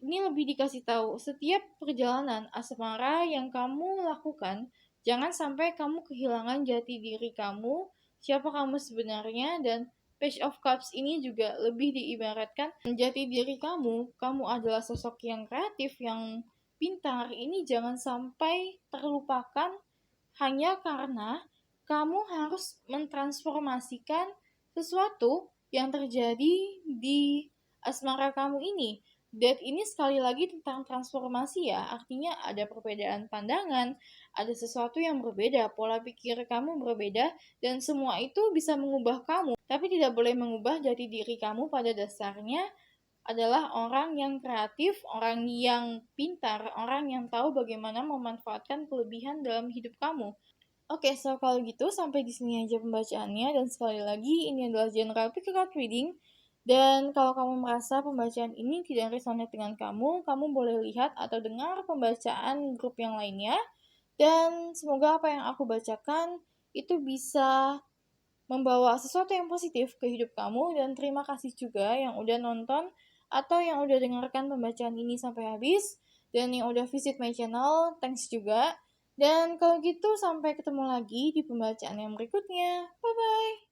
ini lebih dikasih tahu, setiap perjalanan asmara yang kamu lakukan, jangan sampai kamu kehilangan jati diri kamu, siapa kamu sebenarnya, dan Page of Cups ini juga lebih diibaratkan jati diri kamu. Kamu adalah sosok yang kreatif, yang pintar. Ini jangan sampai terlupakan hanya karena kamu harus mentransformasikan sesuatu yang terjadi di asmara kamu ini. Dan ini sekali lagi tentang transformasi ya, artinya ada perbedaan pandangan, ada sesuatu yang berbeda, pola pikir kamu berbeda, dan semua itu bisa mengubah kamu. Tapi tidak boleh mengubah jati diri kamu pada dasarnya adalah orang yang kreatif, orang yang pintar, orang yang tahu bagaimana memanfaatkan kelebihan dalam hidup kamu. Oke, so kalau gitu sampai di sini aja pembacaannya, dan sekali lagi ini adalah general pick card reading. Dan kalau kamu merasa pembacaan ini tidak resonate dengan kamu boleh lihat atau dengar pembacaan grup yang lainnya. Dan semoga apa yang aku bacakan itu bisa membawa sesuatu yang positif ke hidup kamu. Dan terima kasih juga yang udah nonton atau yang udah dengarkan pembacaan ini sampai habis. Dan yang udah visit my channel, thanks juga. Dan kalau gitu sampai ketemu lagi di pembacaan yang berikutnya. Bye-bye!